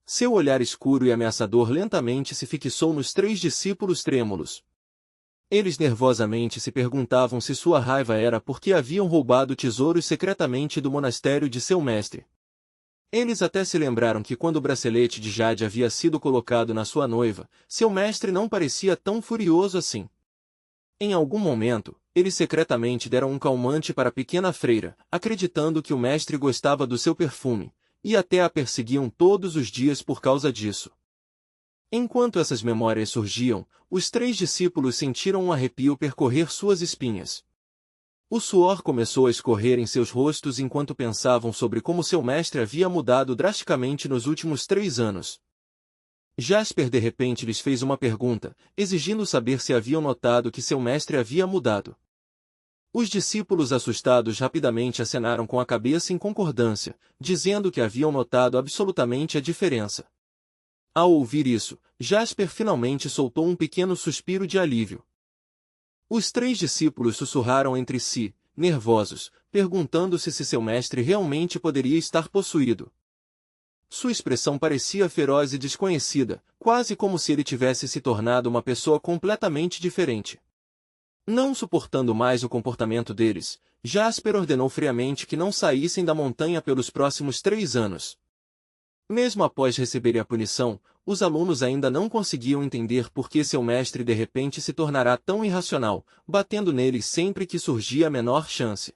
Seu olhar escuro e ameaçador lentamente se fixou nos 3 discípulos trêmulos. Eles nervosamente se perguntavam se sua raiva era porque haviam roubado tesouros secretamente do monastério de seu mestre. Eles até se lembraram que quando o bracelete de Jade havia sido colocado na sua noiva, seu mestre não parecia tão furioso assim. Em algum momento, eles secretamente deram um calmante para a pequena freira, acreditando que o mestre gostava do seu perfume, e até a perseguiam todos os dias por causa disso. Enquanto essas memórias surgiam, os 3 discípulos sentiram um arrepio percorrer suas espinhas. O suor começou a escorrer em seus rostos enquanto pensavam sobre como seu mestre havia mudado drasticamente nos últimos 3 anos. Jasper de repente lhes fez uma pergunta, exigindo saber se haviam notado que seu mestre havia mudado. Os discípulos assustados rapidamente acenaram com a cabeça em concordância, dizendo que haviam notado absolutamente a diferença. Ao ouvir isso, Jasper finalmente soltou um pequeno suspiro de alívio. Os 3 discípulos sussurraram entre si, nervosos, perguntando-se se seu mestre realmente poderia estar possuído. Sua expressão parecia feroz e desconhecida, quase como se ele tivesse se tornado uma pessoa completamente diferente. Não suportando mais o comportamento deles, Jasper ordenou friamente que não saíssem da montanha pelos próximos 3 anos. Mesmo após receberem a punição, os alunos ainda não conseguiam entender por que seu mestre de repente se tornará tão irracional, batendo neles sempre que surgia a menor chance.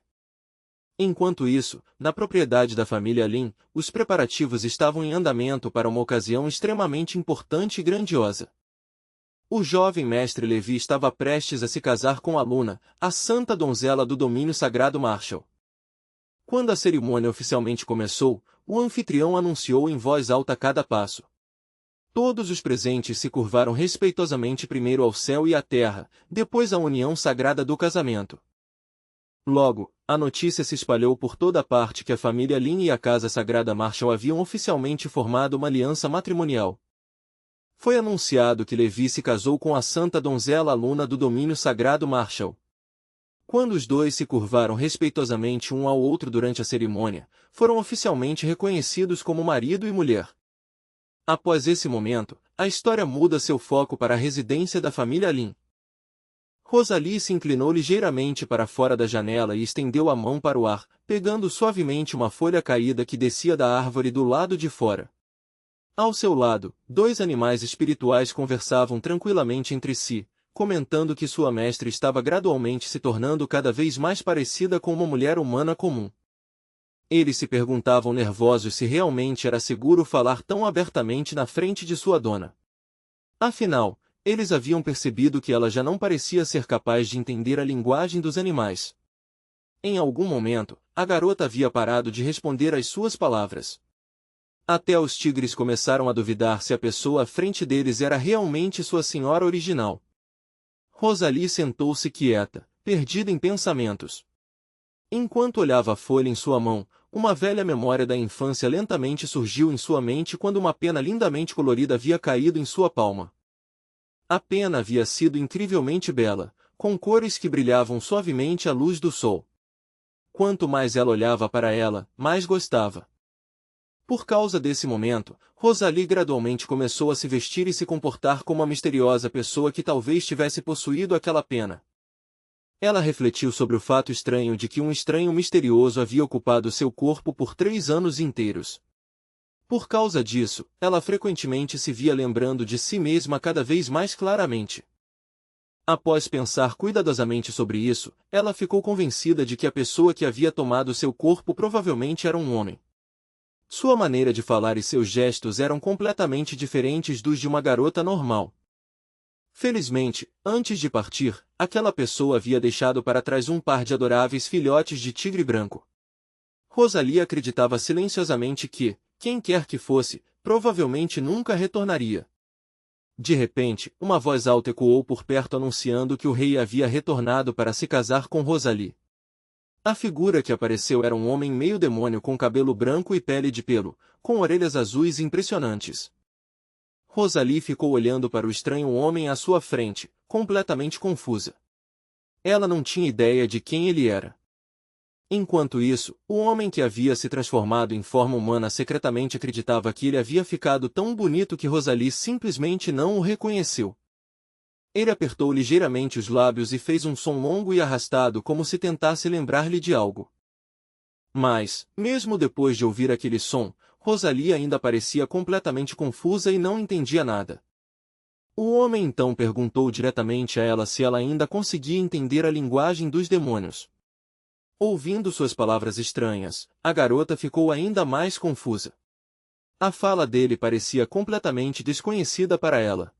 Enquanto isso, na propriedade da família Lin, os preparativos estavam em andamento para uma ocasião extremamente importante e grandiosa. O jovem mestre Levi estava prestes a se casar com a Luna, a santa donzela do domínio sagrado Marshall. Quando a cerimônia oficialmente começou, o anfitrião anunciou em voz alta cada passo. Todos os presentes se curvaram respeitosamente primeiro ao céu e à terra, depois à união sagrada do casamento. Logo, a notícia se espalhou por toda parte que a família Lin e a Casa Sagrada Marshall haviam oficialmente formado uma aliança matrimonial. Foi anunciado que Levi se casou com a santa donzela Luna do domínio sagrado Marshall. Quando os dois se curvaram respeitosamente um ao outro durante a cerimônia, foram oficialmente reconhecidos como marido e mulher. Após esse momento, a história muda seu foco para a residência da família Lin. Rosalie se inclinou ligeiramente para fora da janela e estendeu a mão para o ar, pegando suavemente uma folha caída que descia da árvore do lado de fora. Ao seu lado, 2 animais espirituais conversavam tranquilamente entre si, comentando que sua mestre estava gradualmente se tornando cada vez mais parecida com uma mulher humana comum. Eles se perguntavam nervosos se realmente era seguro falar tão abertamente na frente de sua dona. Afinal, eles haviam percebido que ela já não parecia ser capaz de entender a linguagem dos animais. Em algum momento, a garota havia parado de responder às suas palavras. Até os tigres começaram a duvidar se a pessoa à frente deles era realmente sua senhora original. Rosalie sentou-se quieta, perdida em pensamentos. Enquanto olhava a folha em sua mão, uma velha memória da infância lentamente surgiu em sua mente quando uma pena lindamente colorida havia caído em sua palma. A pena havia sido incrivelmente bela, com cores que brilhavam suavemente à luz do sol. Quanto mais ela olhava para ela, mais gostava. Por causa desse momento, Rosalie gradualmente começou a se vestir e se comportar como a misteriosa pessoa que talvez tivesse possuído aquela pena. Ela refletiu sobre o fato estranho de que um estranho misterioso havia ocupado seu corpo por 3 anos inteiros. Por causa disso, ela frequentemente se via lembrando de si mesma cada vez mais claramente. Após pensar cuidadosamente sobre isso, ela ficou convencida de que a pessoa que havia tomado seu corpo provavelmente era um homem. Sua maneira de falar e seus gestos eram completamente diferentes dos de uma garota normal. Felizmente, antes de partir, aquela pessoa havia deixado para trás um par de adoráveis filhotes de tigre branco. Rosalie acreditava silenciosamente que, quem quer que fosse, provavelmente nunca retornaria. De repente, uma voz alta ecoou por perto anunciando que o rei havia retornado para se casar com Rosalie. A figura que apareceu era um homem meio demônio com cabelo branco e pele de pelo, com orelhas azuis impressionantes. Rosalie ficou olhando para o estranho homem à sua frente, completamente confusa. Ela não tinha ideia de quem ele era. Enquanto isso, o homem que havia se transformado em forma humana secretamente acreditava que ele havia ficado tão bonito que Rosalie simplesmente não o reconheceu. Ele apertou ligeiramente os lábios e fez um som longo e arrastado como se tentasse lembrar-lhe de algo. Mas, mesmo depois de ouvir aquele som, Rosalie ainda parecia completamente confusa e não entendia nada. O homem então perguntou diretamente a ela se ela ainda conseguia entender a linguagem dos demônios. Ouvindo suas palavras estranhas, a garota ficou ainda mais confusa. A fala dele parecia completamente desconhecida para ela.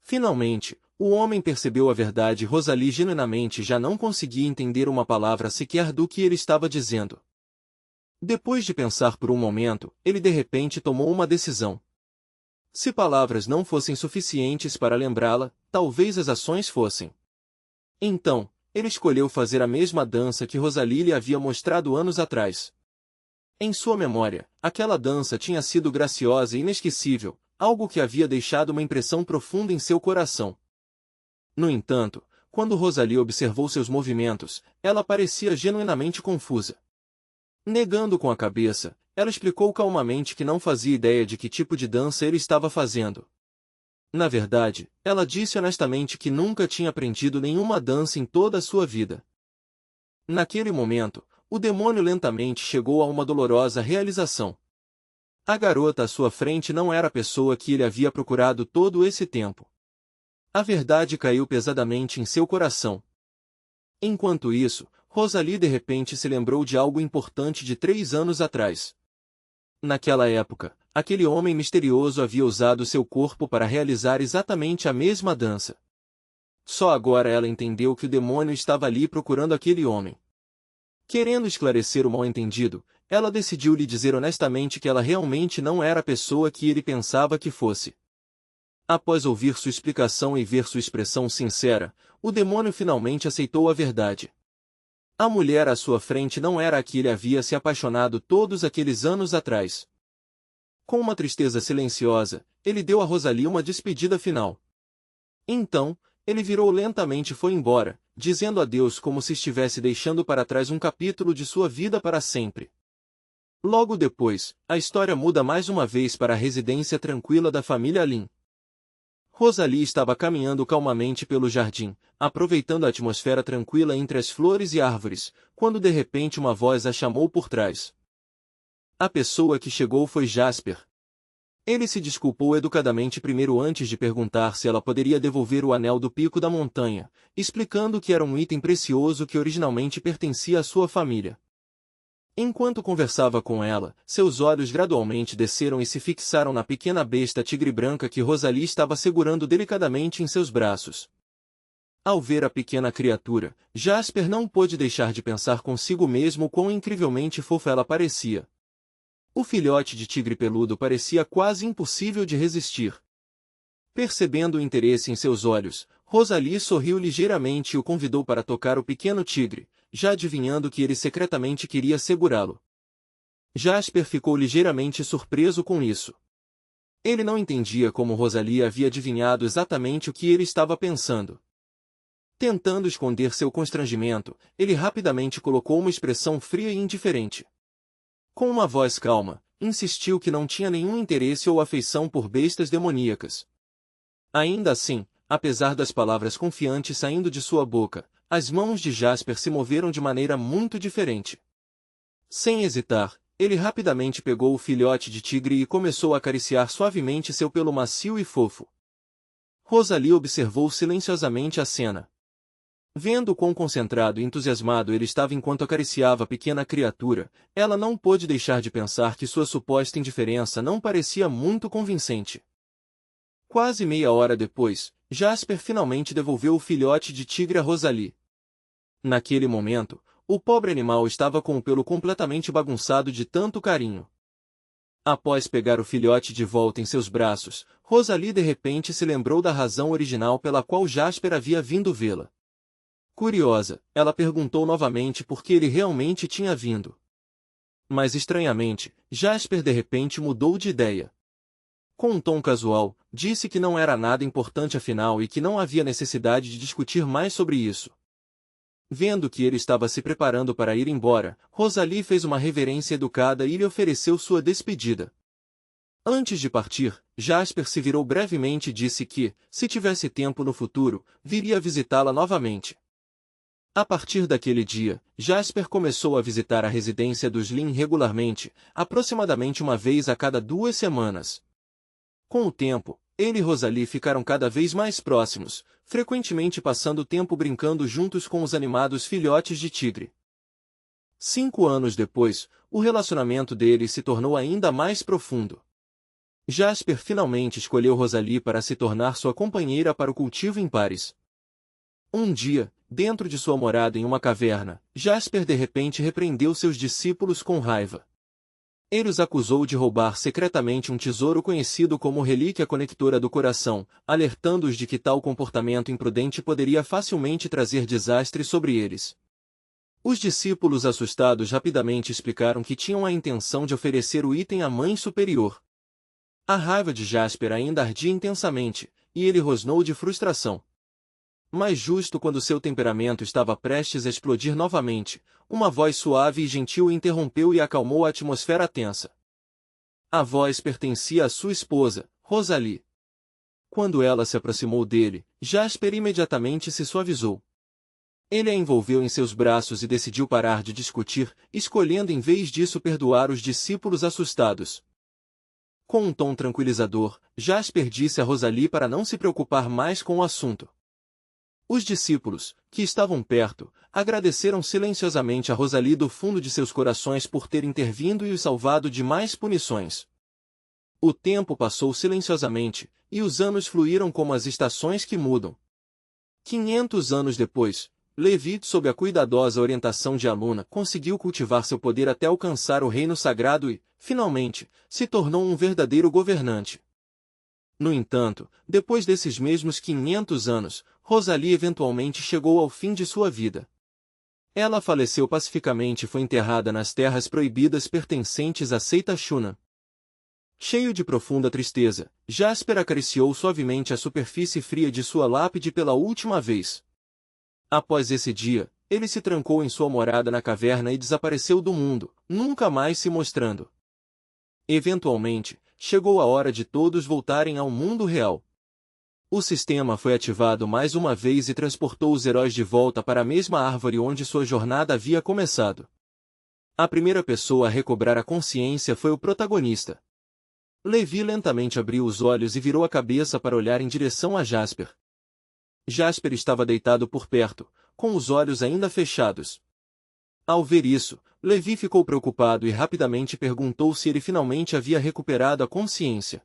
Finalmente, o homem percebeu a verdade e Rosalie genuinamente já não conseguia entender uma palavra sequer do que ele estava dizendo. Depois de pensar por um momento, ele de repente tomou uma decisão. Se palavras não fossem suficientes para lembrá-la, talvez as ações fossem. Então, ele escolheu fazer a mesma dança que Rosalie lhe havia mostrado anos atrás. Em sua memória, aquela dança tinha sido graciosa e inesquecível, algo que havia deixado uma impressão profunda em seu coração. No entanto, quando Rosalie observou seus movimentos, ela parecia genuinamente confusa. Negando com a cabeça, ela explicou calmamente que não fazia ideia de que tipo de dança ele estava fazendo. Na verdade, ela disse honestamente que nunca tinha aprendido nenhuma dança em toda a sua vida. Naquele momento, o demônio lentamente chegou a uma dolorosa realização. A garota à sua frente não era a pessoa que ele havia procurado todo esse tempo. A verdade caiu pesadamente em seu coração. Enquanto isso, Rosalie de repente se lembrou de algo importante de 3 anos atrás. Naquela época, aquele homem misterioso havia usado seu corpo para realizar exatamente a mesma dança. Só agora ela entendeu que o demônio estava ali procurando aquele homem. Querendo esclarecer o mal-entendido, ela decidiu lhe dizer honestamente que ela realmente não era a pessoa que ele pensava que fosse. Após ouvir sua explicação e ver sua expressão sincera, o demônio finalmente aceitou a verdade. A mulher à sua frente não era a que ele havia se apaixonado todos aqueles anos atrás. Com uma tristeza silenciosa, ele deu a Rosalie uma despedida final. Então, ele virou lentamente e foi embora, dizendo adeus como se estivesse deixando para trás um capítulo de sua vida para sempre. Logo depois, a história muda mais uma vez para a residência tranquila da família Lin. Rosalie estava caminhando calmamente pelo jardim, aproveitando a atmosfera tranquila entre as flores e árvores, quando de repente uma voz a chamou por trás. A pessoa que chegou foi Jasper. Ele se desculpou educadamente primeiro antes de perguntar se ela poderia devolver o anel do pico da montanha, explicando que era um item precioso que originalmente pertencia à sua família. Enquanto conversava com ela, seus olhos gradualmente desceram e se fixaram na pequena besta tigre branca que Rosalie estava segurando delicadamente em seus braços. Ao ver a pequena criatura, Jasper não pôde deixar de pensar consigo mesmo quão incrivelmente fofa ela parecia. O filhote de tigre peludo parecia quase impossível de resistir. Percebendo o interesse em seus olhos, Rosalie sorriu ligeiramente e o convidou para tocar o pequeno tigre, já adivinhando que ele secretamente queria segurá-lo. Jasper ficou ligeiramente surpreso com isso. Ele não entendia como Rosalie havia adivinhado exatamente o que ele estava pensando. Tentando esconder seu constrangimento, ele rapidamente colocou uma expressão fria e indiferente. Com uma voz calma, insistiu que não tinha nenhum interesse ou afeição por bestas demoníacas. Ainda assim, apesar das palavras confiantes saindo de sua boca, as mãos de Jasper se moveram de maneira muito diferente. Sem hesitar, ele rapidamente pegou o filhote de tigre e começou a acariciar suavemente seu pelo macio e fofo. Rosalie observou silenciosamente a cena. Vendo quão concentrado e entusiasmado ele estava enquanto acariciava a pequena criatura, ela não pôde deixar de pensar que sua suposta indiferença não parecia muito convincente. Quase meia hora depois, Jasper finalmente devolveu o filhote de tigre a Rosalie. Naquele momento, o pobre animal estava com o pelo completamente bagunçado de tanto carinho. Após pegar o filhote de volta em seus braços, Rosalie de repente se lembrou da razão original pela qual Jasper havia vindo vê-la. Curiosa, ela perguntou novamente por que ele realmente tinha vindo. Mas estranhamente, Jasper de repente mudou de ideia. Com um tom casual, disse que não era nada importante afinal e que não havia necessidade de discutir mais sobre isso. Vendo que ele estava se preparando para ir embora, Rosalie fez uma reverência educada e lhe ofereceu sua despedida. Antes de partir, Jasper se virou brevemente e disse que, se tivesse tempo no futuro, viria visitá-la novamente. A partir daquele dia, Jasper começou a visitar a residência dos Lynn regularmente, aproximadamente uma vez a cada 2 semanas. Com o tempo, ele e Rosalie ficaram cada vez mais próximos, frequentemente passando tempo brincando juntos com os animados filhotes de tigre. 5 anos depois, o relacionamento deles se tornou ainda mais profundo. Jasper finalmente escolheu Rosalie para se tornar sua companheira para o cultivo em pares. Um dia, dentro de sua morada em uma caverna, Jasper de repente repreendeu seus discípulos com raiva. Ele os acusou de roubar secretamente um tesouro conhecido como relíquia conectora do coração, alertando-os de que tal comportamento imprudente poderia facilmente trazer desastre sobre eles. Os discípulos assustados rapidamente explicaram que tinham a intenção de oferecer o item à Mãe Superior. A raiva de Jasper ainda ardia intensamente, e ele rosnou de frustração. Mas justo quando seu temperamento estava prestes a explodir novamente, uma voz suave e gentil o interrompeu e acalmou a atmosfera tensa. A voz pertencia à sua esposa, Rosalie. Quando ela se aproximou dele, Jasper imediatamente se suavizou. Ele a envolveu em seus braços e decidiu parar de discutir, escolhendo em vez disso perdoar os discípulos assustados. Com um tom tranquilizador, Jasper disse a Rosalie para não se preocupar mais com o assunto. Os discípulos, que estavam perto, agradeceram silenciosamente a Rosalie do fundo de seus corações por ter intervindo e os salvado de mais punições. O tempo passou silenciosamente, e os anos fluíram como as estações que mudam. 500 anos depois, Levi, sob a cuidadosa orientação de Aluna, conseguiu cultivar seu poder até alcançar o reino sagrado e, finalmente, se tornou um verdadeiro governante. No entanto, depois desses mesmos 500 anos, Rosalie eventualmente chegou ao fim de sua vida. Ela faleceu pacificamente e foi enterrada nas terras proibidas pertencentes à seita Shuna. Cheio de profunda tristeza, Jasper acariciou suavemente a superfície fria de sua lápide pela última vez. Após esse dia, ele se trancou em sua morada na caverna e desapareceu do mundo, nunca mais se mostrando. Eventualmente, chegou a hora de todos voltarem ao mundo real. O sistema foi ativado mais uma vez e transportou os heróis de volta para a mesma árvore onde sua jornada havia começado. A primeira pessoa a recobrar a consciência foi o protagonista. Levi lentamente abriu os olhos e virou a cabeça para olhar em direção a Jasper. Jasper estava deitado por perto, com os olhos ainda fechados. Ao ver isso, Levi ficou preocupado e rapidamente perguntou se ele finalmente havia recuperado a consciência.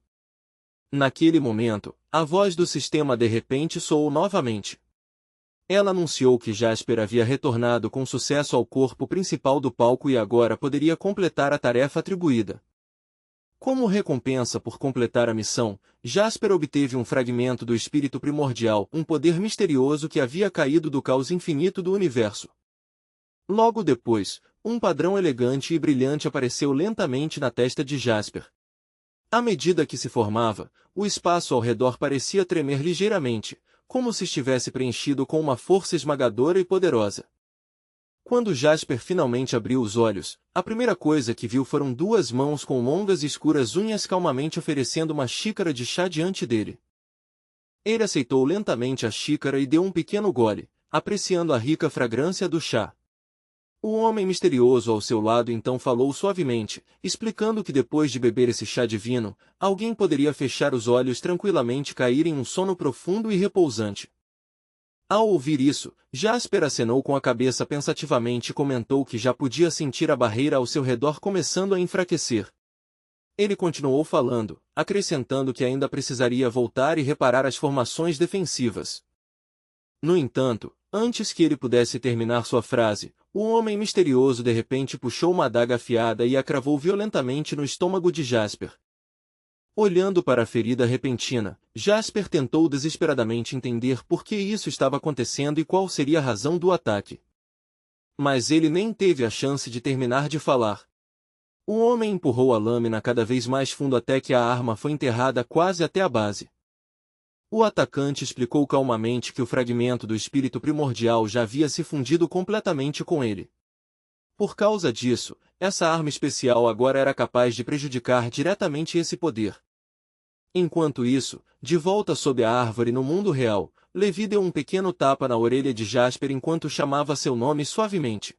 Naquele momento, a voz do sistema de repente soou novamente. Ela anunciou que Jasper havia retornado com sucesso ao corpo principal do palco e agora poderia completar a tarefa atribuída. Como recompensa por completar a missão, Jasper obteve um fragmento do espírito primordial, um poder misterioso que havia caído do caos infinito do universo. Logo depois, um padrão elegante e brilhante apareceu lentamente na testa de Jasper. À medida que se formava, o espaço ao redor parecia tremer ligeiramente, como se estivesse preenchido com uma força esmagadora e poderosa. Quando Jasper finalmente abriu os olhos, a primeira coisa que viu foram 2 mãos com longas e escuras unhas calmamente oferecendo uma xícara de chá diante dele. Ele aceitou lentamente a xícara e deu um pequeno gole, apreciando a rica fragrância do chá. O homem misterioso ao seu lado então falou suavemente, explicando que depois de beber esse chá divino, alguém poderia fechar os olhos tranquilamente e cair em um sono profundo e repousante. Ao ouvir isso, Jasper acenou com a cabeça pensativamente e comentou que já podia sentir a barreira ao seu redor começando a enfraquecer. Ele continuou falando, acrescentando que ainda precisaria voltar e reparar as formações defensivas. No entanto, antes que ele pudesse terminar sua frase, o homem misterioso de repente puxou uma adaga afiada e a cravou violentamente no estômago de Jasper. Olhando para a ferida repentina, Jasper tentou desesperadamente entender por que isso estava acontecendo e qual seria a razão do ataque. Mas ele nem teve a chance de terminar de falar. O homem empurrou a lâmina cada vez mais fundo até que a arma foi enterrada quase até a base. O atacante explicou calmamente que o fragmento do espírito primordial já havia se fundido completamente com ele. Por causa disso, essa arma especial agora era capaz de prejudicar diretamente esse poder. Enquanto isso, de volta sob a árvore no mundo real, Levi deu um pequeno tapa na orelha de Jasper enquanto chamava seu nome suavemente.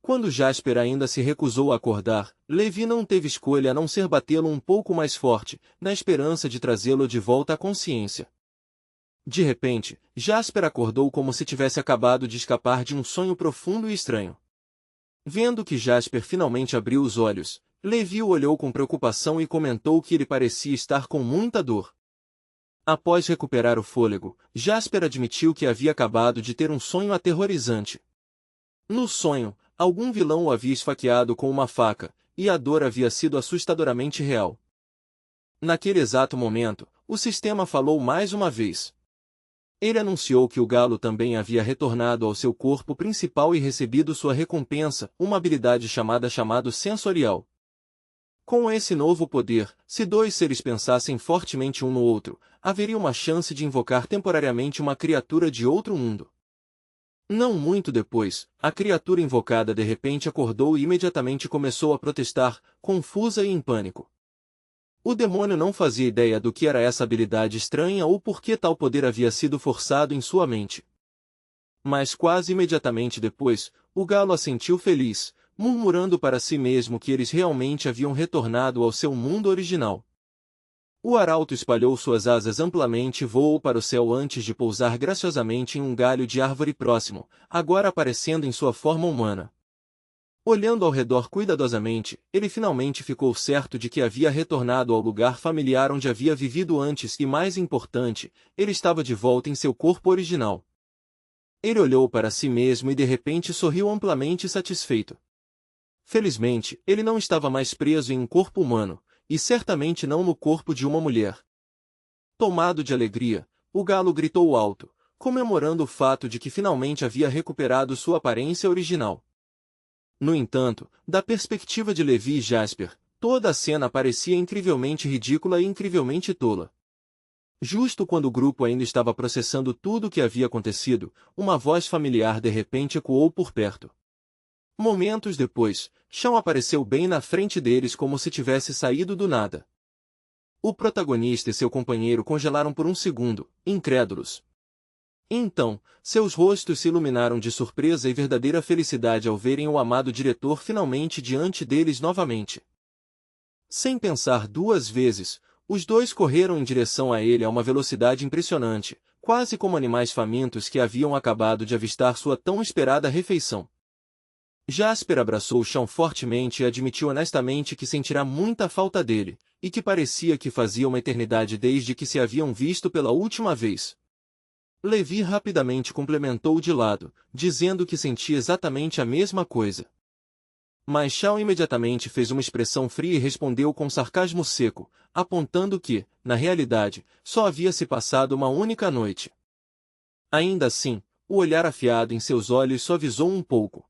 Quando Jasper ainda se recusou a acordar, Levi não teve escolha a não ser batê-lo um pouco mais forte, na esperança de trazê-lo de volta à consciência. De repente, Jasper acordou como se tivesse acabado de escapar de um sonho profundo e estranho. Vendo que Jasper finalmente abriu os olhos, Levi o olhou com preocupação e comentou que ele parecia estar com muita dor. Após recuperar o fôlego, Jasper admitiu que havia acabado de ter um sonho aterrorizante. No sonho, algum vilão o havia esfaqueado com uma faca, e a dor havia sido assustadoramente real. Naquele exato momento, o sistema falou mais uma vez. Ele anunciou que o galo também havia retornado ao seu corpo principal e recebido sua recompensa, uma habilidade chamada chamado sensorial. Com esse novo poder, se dois seres pensassem fortemente um no outro, haveria uma chance de invocar temporariamente uma criatura de outro mundo. Não muito depois, a criatura invocada de repente acordou e imediatamente começou a protestar, confusa e em pânico. O demônio não fazia ideia do que era essa habilidade estranha ou por que tal poder havia sido forçado em sua mente. Mas quase imediatamente depois, o galo assentiu feliz, murmurando para si mesmo que eles realmente haviam retornado ao seu mundo original. O arauto espalhou suas asas amplamente e voou para o céu antes de pousar graciosamente em um galho de árvore próximo, agora aparecendo em sua forma humana. Olhando ao redor cuidadosamente, ele finalmente ficou certo de que havia retornado ao lugar familiar onde havia vivido antes e, mais importante, ele estava de volta em seu corpo original. Ele olhou para si mesmo e de repente sorriu amplamente satisfeito. Felizmente, ele não estava mais preso em um corpo humano, e certamente não no corpo de uma mulher. Tomado de alegria, o galo gritou alto, comemorando o fato de que finalmente havia recuperado sua aparência original. No entanto, da perspectiva de Levi e Jasper, toda a cena parecia incrivelmente ridícula e incrivelmente tola. Justo quando o grupo ainda estava processando tudo o que havia acontecido, uma voz familiar de repente ecoou por perto. Momentos depois, Shawn apareceu bem na frente deles como se tivesse saído do nada. O protagonista e seu companheiro congelaram por um segundo, incrédulos. Então, seus rostos se iluminaram de surpresa e verdadeira felicidade ao verem o amado diretor finalmente diante deles novamente. Sem pensar duas vezes, os dois correram em direção a ele a uma velocidade impressionante, quase como animais famintos que haviam acabado de avistar sua tão esperada refeição. Jasper abraçou Shawn fortemente e admitiu honestamente que sentirá muita falta dele, e que parecia que fazia uma eternidade desde que se haviam visto pela última vez. Levi rapidamente complementou de lado, dizendo que sentia exatamente a mesma coisa. Mas Shawn imediatamente fez uma expressão fria e respondeu com sarcasmo seco, apontando que, na realidade, só havia se passado uma única noite. Ainda assim, o olhar afiado em seus olhos suavizou um pouco.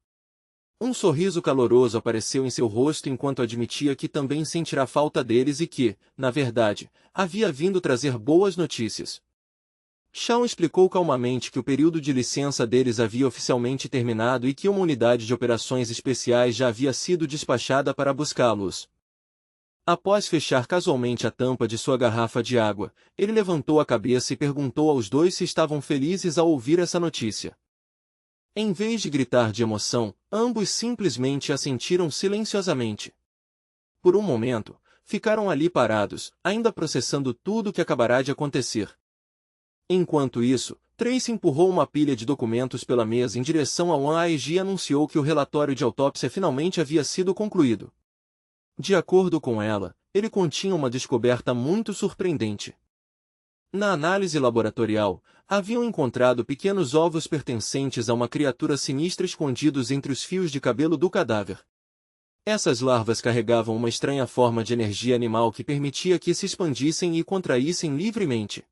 Um sorriso caloroso apareceu em seu rosto enquanto admitia que também sentirá falta deles e que, na verdade, havia vindo trazer boas notícias. Shawn explicou calmamente que o período de licença deles havia oficialmente terminado e que uma unidade de operações especiais já havia sido despachada para buscá-los. Após fechar casualmente a tampa de sua garrafa de água, ele levantou a cabeça e perguntou aos dois se estavam felizes ao ouvir essa notícia. Em vez de gritar de emoção, ambos simplesmente assentiram silenciosamente. Por um momento, ficaram ali parados, ainda processando tudo o que acabará de acontecer. Enquanto isso, Tracy empurrou uma pilha de documentos pela mesa em direção ao AEG e anunciou que o relatório de autópsia finalmente havia sido concluído. De acordo com ela, ele continha uma descoberta muito surpreendente. Na análise laboratorial, haviam encontrado pequenos ovos pertencentes a uma criatura sinistra escondidos entre os fios de cabelo do cadáver. Essas larvas carregavam uma estranha forma de energia animal que permitia que se expandissem e contraíssem livremente.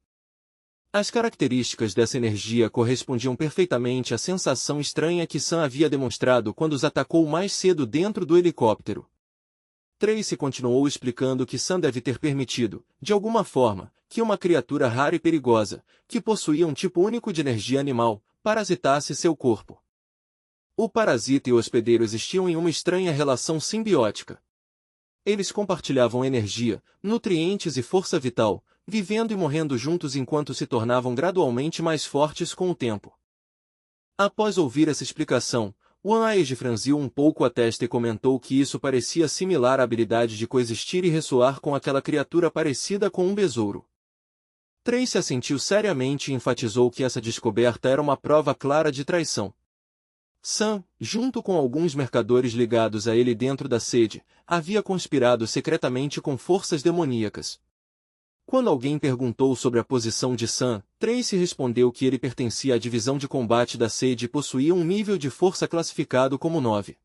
As características dessa energia correspondiam perfeitamente à sensação estranha que Sam havia demonstrado quando os atacou mais cedo dentro do helicóptero. Tracy continuou explicando que Sam deve ter permitido, de alguma forma, que uma criatura rara e perigosa, que possuía um tipo único de energia animal, parasitasse seu corpo. O parasita e o hospedeiro existiam em uma estranha relação simbiótica. Eles compartilhavam energia, nutrientes e força vital, vivendo e morrendo juntos enquanto se tornavam gradualmente mais fortes com o tempo. Após ouvir essa explicação, One-Eyed franziu um pouco a testa e comentou que isso parecia similar à habilidade de coexistir e ressoar com aquela criatura parecida com um besouro. Tracy assentiu seriamente e enfatizou que essa descoberta era uma prova clara de traição. Sam, junto com alguns mercadores ligados a ele dentro da sede, havia conspirado secretamente com forças demoníacas. Quando alguém perguntou sobre a posição de Sam, Tracy respondeu que ele pertencia à divisão de combate da sede e possuía um nível de força classificado como 9.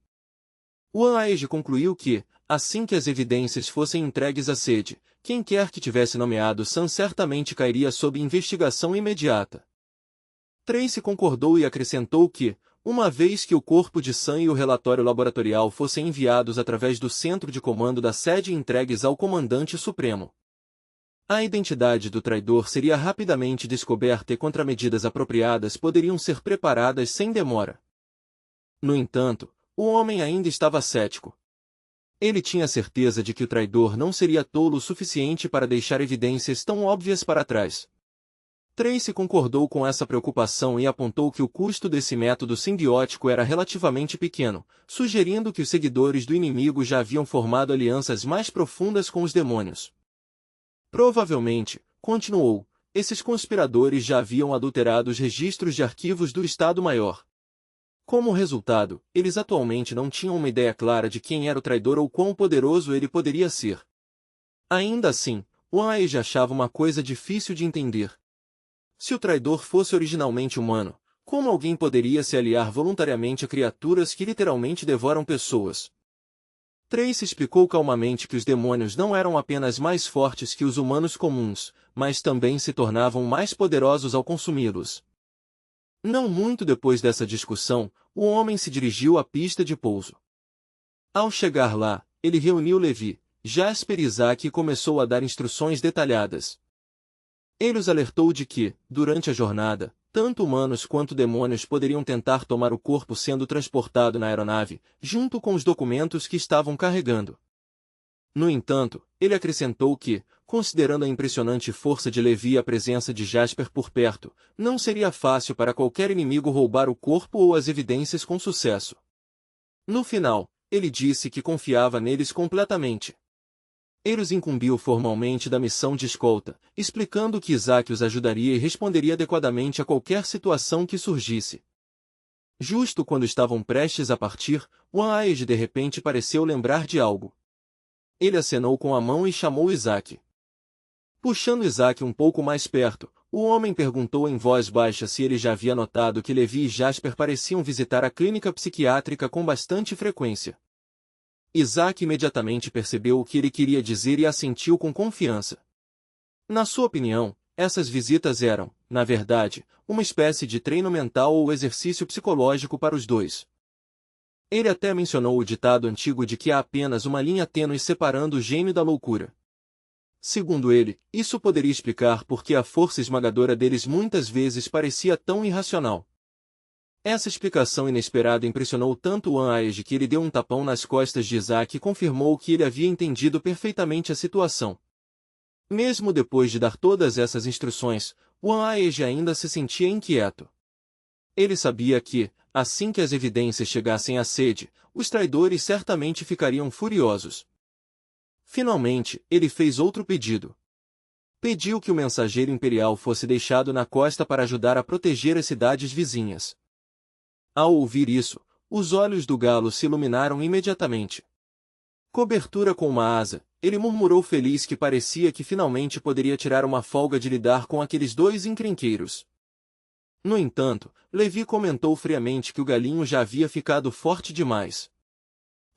One-Eyed concluiu que, assim que as evidências fossem entregues à sede, quem quer que tivesse nomeado Sam certamente cairia sob investigação imediata. Tracy concordou e acrescentou que, uma vez que o corpo de Sam e o relatório laboratorial fossem enviados através do centro de comando da sede e entregues ao comandante supremo, a identidade do traidor seria rapidamente descoberta e contramedidas apropriadas poderiam ser preparadas sem demora. No entanto, o homem ainda estava cético. Ele tinha certeza de que o traidor não seria tolo o suficiente para deixar evidências tão óbvias para trás. Tracy concordou com essa preocupação e apontou que o custo desse método simbiótico era relativamente pequeno, sugerindo que os seguidores do inimigo já haviam formado alianças mais profundas com os demônios. Provavelmente, continuou, esses conspiradores já haviam adulterado os registros de arquivos do Estado-Maior. Como resultado, eles atualmente não tinham uma ideia clara de quem era o traidor ou quão poderoso ele poderia ser. Ainda assim, One-Eyed achava uma coisa difícil de entender. Se o traidor fosse originalmente humano, como alguém poderia se aliar voluntariamente a criaturas que literalmente devoram pessoas? Tracy explicou calmamente que os demônios não eram apenas mais fortes que os humanos comuns, mas também se tornavam mais poderosos ao consumi-los. Não muito depois dessa discussão, o homem se dirigiu à pista de pouso. Ao chegar lá, ele reuniu Levi, Jasper e Isaac e começou a dar instruções detalhadas. Ele os alertou de que, durante a jornada, tanto humanos quanto demônios poderiam tentar tomar o corpo sendo transportado na aeronave, junto com os documentos que estavam carregando. No entanto, ele acrescentou que, considerando a impressionante força de Levi e a presença de Jasper por perto, não seria fácil para qualquer inimigo roubar o corpo ou as evidências com sucesso. No final, ele disse que confiava neles completamente. Ele os incumbiu formalmente da missão de escolta, explicando que Isaac os ajudaria e responderia adequadamente a qualquer situação que surgisse. Justo quando estavam prestes a partir, One-Eyed de repente pareceu lembrar de algo. Ele acenou com a mão e chamou Isaac. Puxando Isaac um pouco mais perto, o homem perguntou em voz baixa se ele já havia notado que Levi e Jasper pareciam visitar a clínica psiquiátrica com bastante frequência. Isaac imediatamente percebeu o que ele queria dizer e assentiu com confiança. Na sua opinião, essas visitas eram, na verdade, uma espécie de treino mental ou exercício psicológico para os dois. Ele até mencionou o ditado antigo de que há apenas uma linha tênue separando o gênio da loucura. Segundo ele, isso poderia explicar por que a força esmagadora deles muitas vezes parecia tão irracional. Essa explicação inesperada impressionou tanto One-Eyed que ele deu um tapão nas costas de Isaac e confirmou que ele havia entendido perfeitamente a situação. Mesmo depois de dar todas essas instruções, One-Eyed ainda se sentia inquieto. Ele sabia que, assim que as evidências chegassem à sede, os traidores certamente ficariam furiosos. Finalmente, ele fez outro pedido. Pediu que o mensageiro imperial fosse deixado na costa para ajudar a proteger as cidades vizinhas. Ao ouvir isso, os olhos do galo se iluminaram imediatamente. Cobertura com uma asa, ele murmurou feliz que parecia que finalmente poderia tirar uma folga de lidar com aqueles dois encrenqueiros. No entanto, Levi comentou friamente que o galinho já havia ficado forte demais.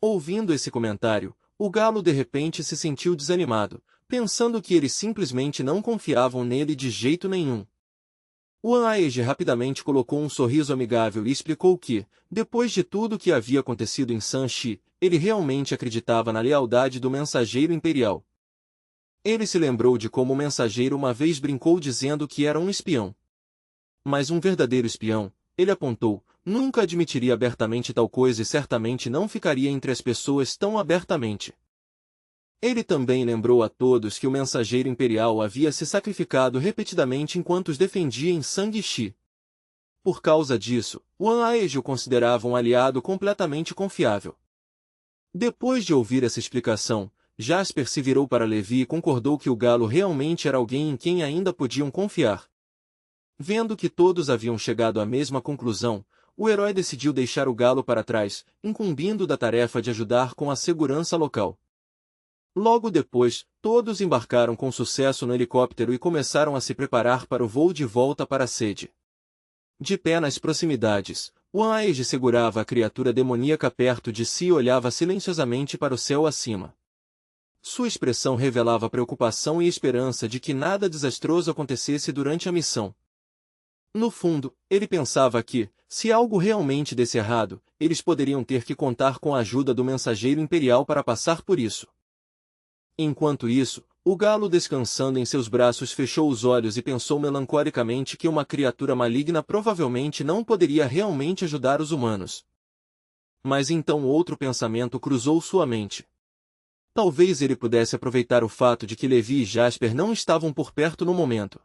Ouvindo esse comentário, o galo de repente se sentiu desanimado, pensando que eles simplesmente não confiavam nele de jeito nenhum. Wan Aege rapidamente colocou um sorriso amigável e explicou que, depois de tudo o que havia acontecido em Sanxi, ele realmente acreditava na lealdade do mensageiro imperial. Ele se lembrou de como o mensageiro uma vez brincou dizendo que era um espião. Mas um verdadeiro espião, ele apontou, nunca admitiria abertamente tal coisa e certamente não ficaria entre as pessoas tão abertamente. Ele também lembrou a todos que o mensageiro imperial havia se sacrificado repetidamente enquanto os defendia em Sanxi. Por causa disso, Wan Aege o considerava um aliado completamente confiável. Depois de ouvir essa explicação, Jasper se virou para Levi e concordou que o galo realmente era alguém em quem ainda podiam confiar. Vendo que todos haviam chegado à mesma conclusão, o herói decidiu deixar o galo para trás, incumbindo da tarefa de ajudar com a segurança local. Logo depois, todos embarcaram com sucesso no helicóptero e começaram a se preparar para o voo de volta para a sede. De pé nas proximidades, Wan Aege segurava a criatura demoníaca perto de si e olhava silenciosamente para o céu acima. Sua expressão revelava preocupação e esperança de que nada desastroso acontecesse durante a missão. No fundo, ele pensava que, se algo realmente desse errado, eles poderiam ter que contar com a ajuda do mensageiro imperial para passar por isso. Enquanto isso, o galo descansando em seus braços fechou os olhos e pensou melancolicamente que uma criatura maligna provavelmente não poderia realmente ajudar os humanos. Mas então outro pensamento cruzou sua mente. Talvez ele pudesse aproveitar o fato de que Levi e Jasper não estavam por perto no momento.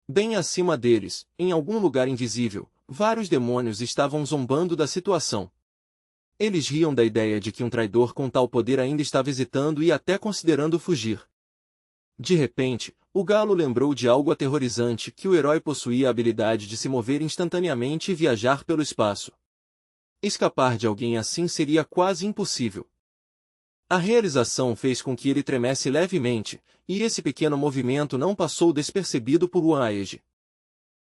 Bem acima deles, em algum lugar invisível, vários demônios estavam zombando da situação. Eles riam da ideia de que um traidor com tal poder ainda estava hesitando e até considerando fugir. De repente, o galo lembrou de algo aterrorizante, que o herói possuía a habilidade de se mover instantaneamente e viajar pelo espaço. Escapar de alguém assim seria quase impossível. A realização fez com que ele tremesse levemente, e esse pequeno movimento não passou despercebido por Wan Aege.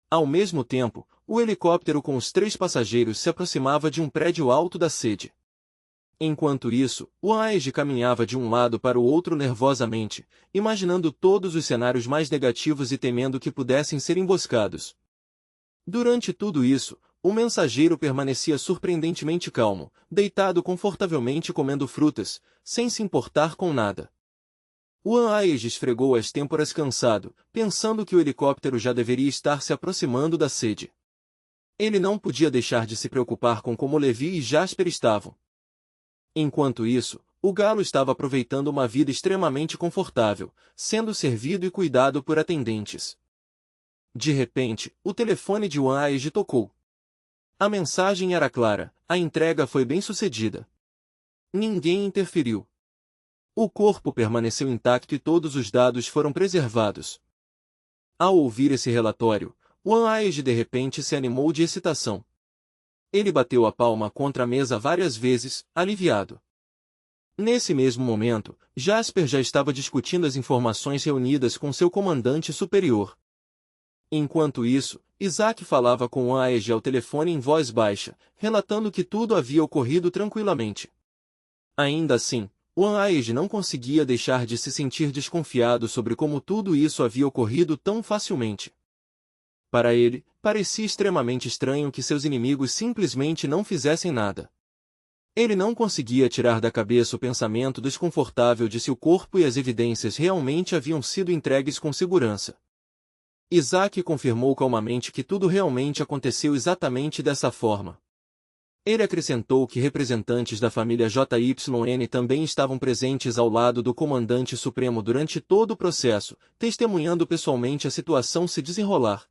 Ao mesmo tempo, o helicóptero com os 3 passageiros se aproximava de um prédio alto da sede. Enquanto isso, Wan Aege caminhava de um lado para o outro nervosamente, imaginando todos os cenários mais negativos e temendo que pudessem ser emboscados. Durante tudo isso, o mensageiro permanecia surpreendentemente calmo, deitado confortavelmente comendo frutas, sem se importar com nada. Wan Aege esfregou as têmporas cansado, pensando que o helicóptero já deveria estar se aproximando da sede. Ele não podia deixar de se preocupar com como Levi e Jasper estavam. Enquanto isso, o galo estava aproveitando uma vida extremamente confortável, sendo servido e cuidado por atendentes. De repente, o telefone de Wan Aege tocou. A mensagem era clara: a entrega foi bem-sucedida. Ninguém interferiu. O corpo permaneceu intacto e todos os dados foram preservados. Ao ouvir esse relatório, Wan Aege de repente se animou de excitação. Ele bateu a palma contra a mesa várias vezes, aliviado. Nesse mesmo momento, Jasper já estava discutindo as informações reunidas com seu comandante superior. Enquanto isso, Isaac falava com Wan Aege ao telefone em voz baixa, relatando que tudo havia ocorrido tranquilamente. Ainda assim, Wan Aege não conseguia deixar de se sentir desconfiado sobre como tudo isso havia ocorrido tão facilmente. Para ele, parecia extremamente estranho que seus inimigos simplesmente não fizessem nada. Ele não conseguia tirar da cabeça o pensamento desconfortável de se o corpo e as evidências realmente haviam sido entregues com segurança. Isaac confirmou calmamente que tudo realmente aconteceu exatamente dessa forma. Ele acrescentou que representantes da família JYN também estavam presentes ao lado do comandante supremo durante todo o processo, testemunhando pessoalmente a situação se desenrolar.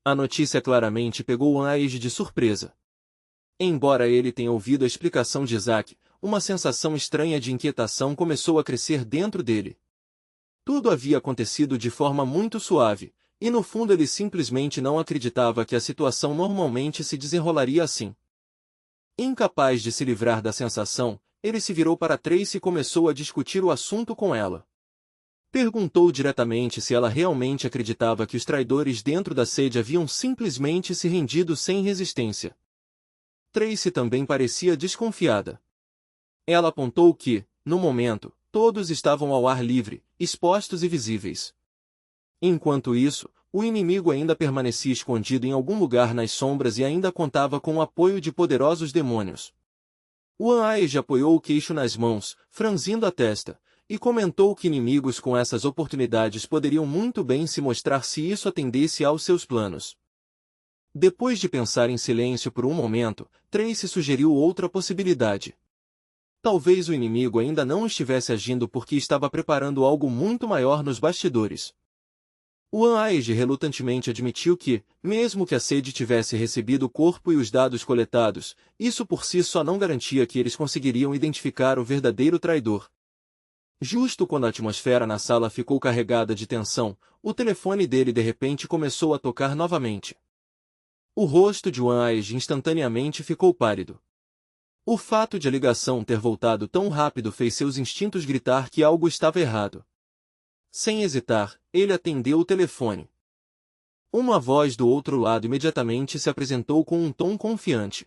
A notícia claramente pegou Wan Aege de surpresa. Embora ele tenha ouvido a explicação de Isaac, uma sensação estranha de inquietação começou a crescer dentro dele. Tudo havia acontecido de forma muito suave, e no fundo ele simplesmente não acreditava que a situação normalmente se desenrolaria assim. Incapaz de se livrar da sensação, ele se virou para Tracy e começou a discutir o assunto com ela. Perguntou diretamente se ela realmente acreditava que os traidores dentro da sede haviam simplesmente se rendido sem resistência. Tracy também parecia desconfiada. Ela apontou que, no momento, todos estavam ao ar livre, expostos e visíveis. Enquanto isso, o inimigo ainda permanecia escondido em algum lugar nas sombras e ainda contava com o apoio de poderosos demônios. Wan Aege apoiou o queixo nas mãos, franzindo a testa, e comentou que inimigos com essas oportunidades poderiam muito bem se mostrar se isso atendesse aos seus planos. Depois de pensar em silêncio por um momento, Tracy sugeriu outra possibilidade. Talvez o inimigo ainda não estivesse agindo porque estava preparando algo muito maior nos bastidores. Wan Aege relutantemente admitiu que, mesmo que a sede tivesse recebido o corpo e os dados coletados, isso por si só não garantia que eles conseguiriam identificar o verdadeiro traidor. Justo quando a atmosfera na sala ficou carregada de tensão, o telefone dele de repente começou a tocar novamente. O rosto de Wan Aege instantaneamente ficou pálido. O fato de a ligação ter voltado tão rápido fez seus instintos gritar que algo estava errado. Sem hesitar, ele atendeu o telefone. Uma voz do outro lado imediatamente se apresentou com um tom confiante.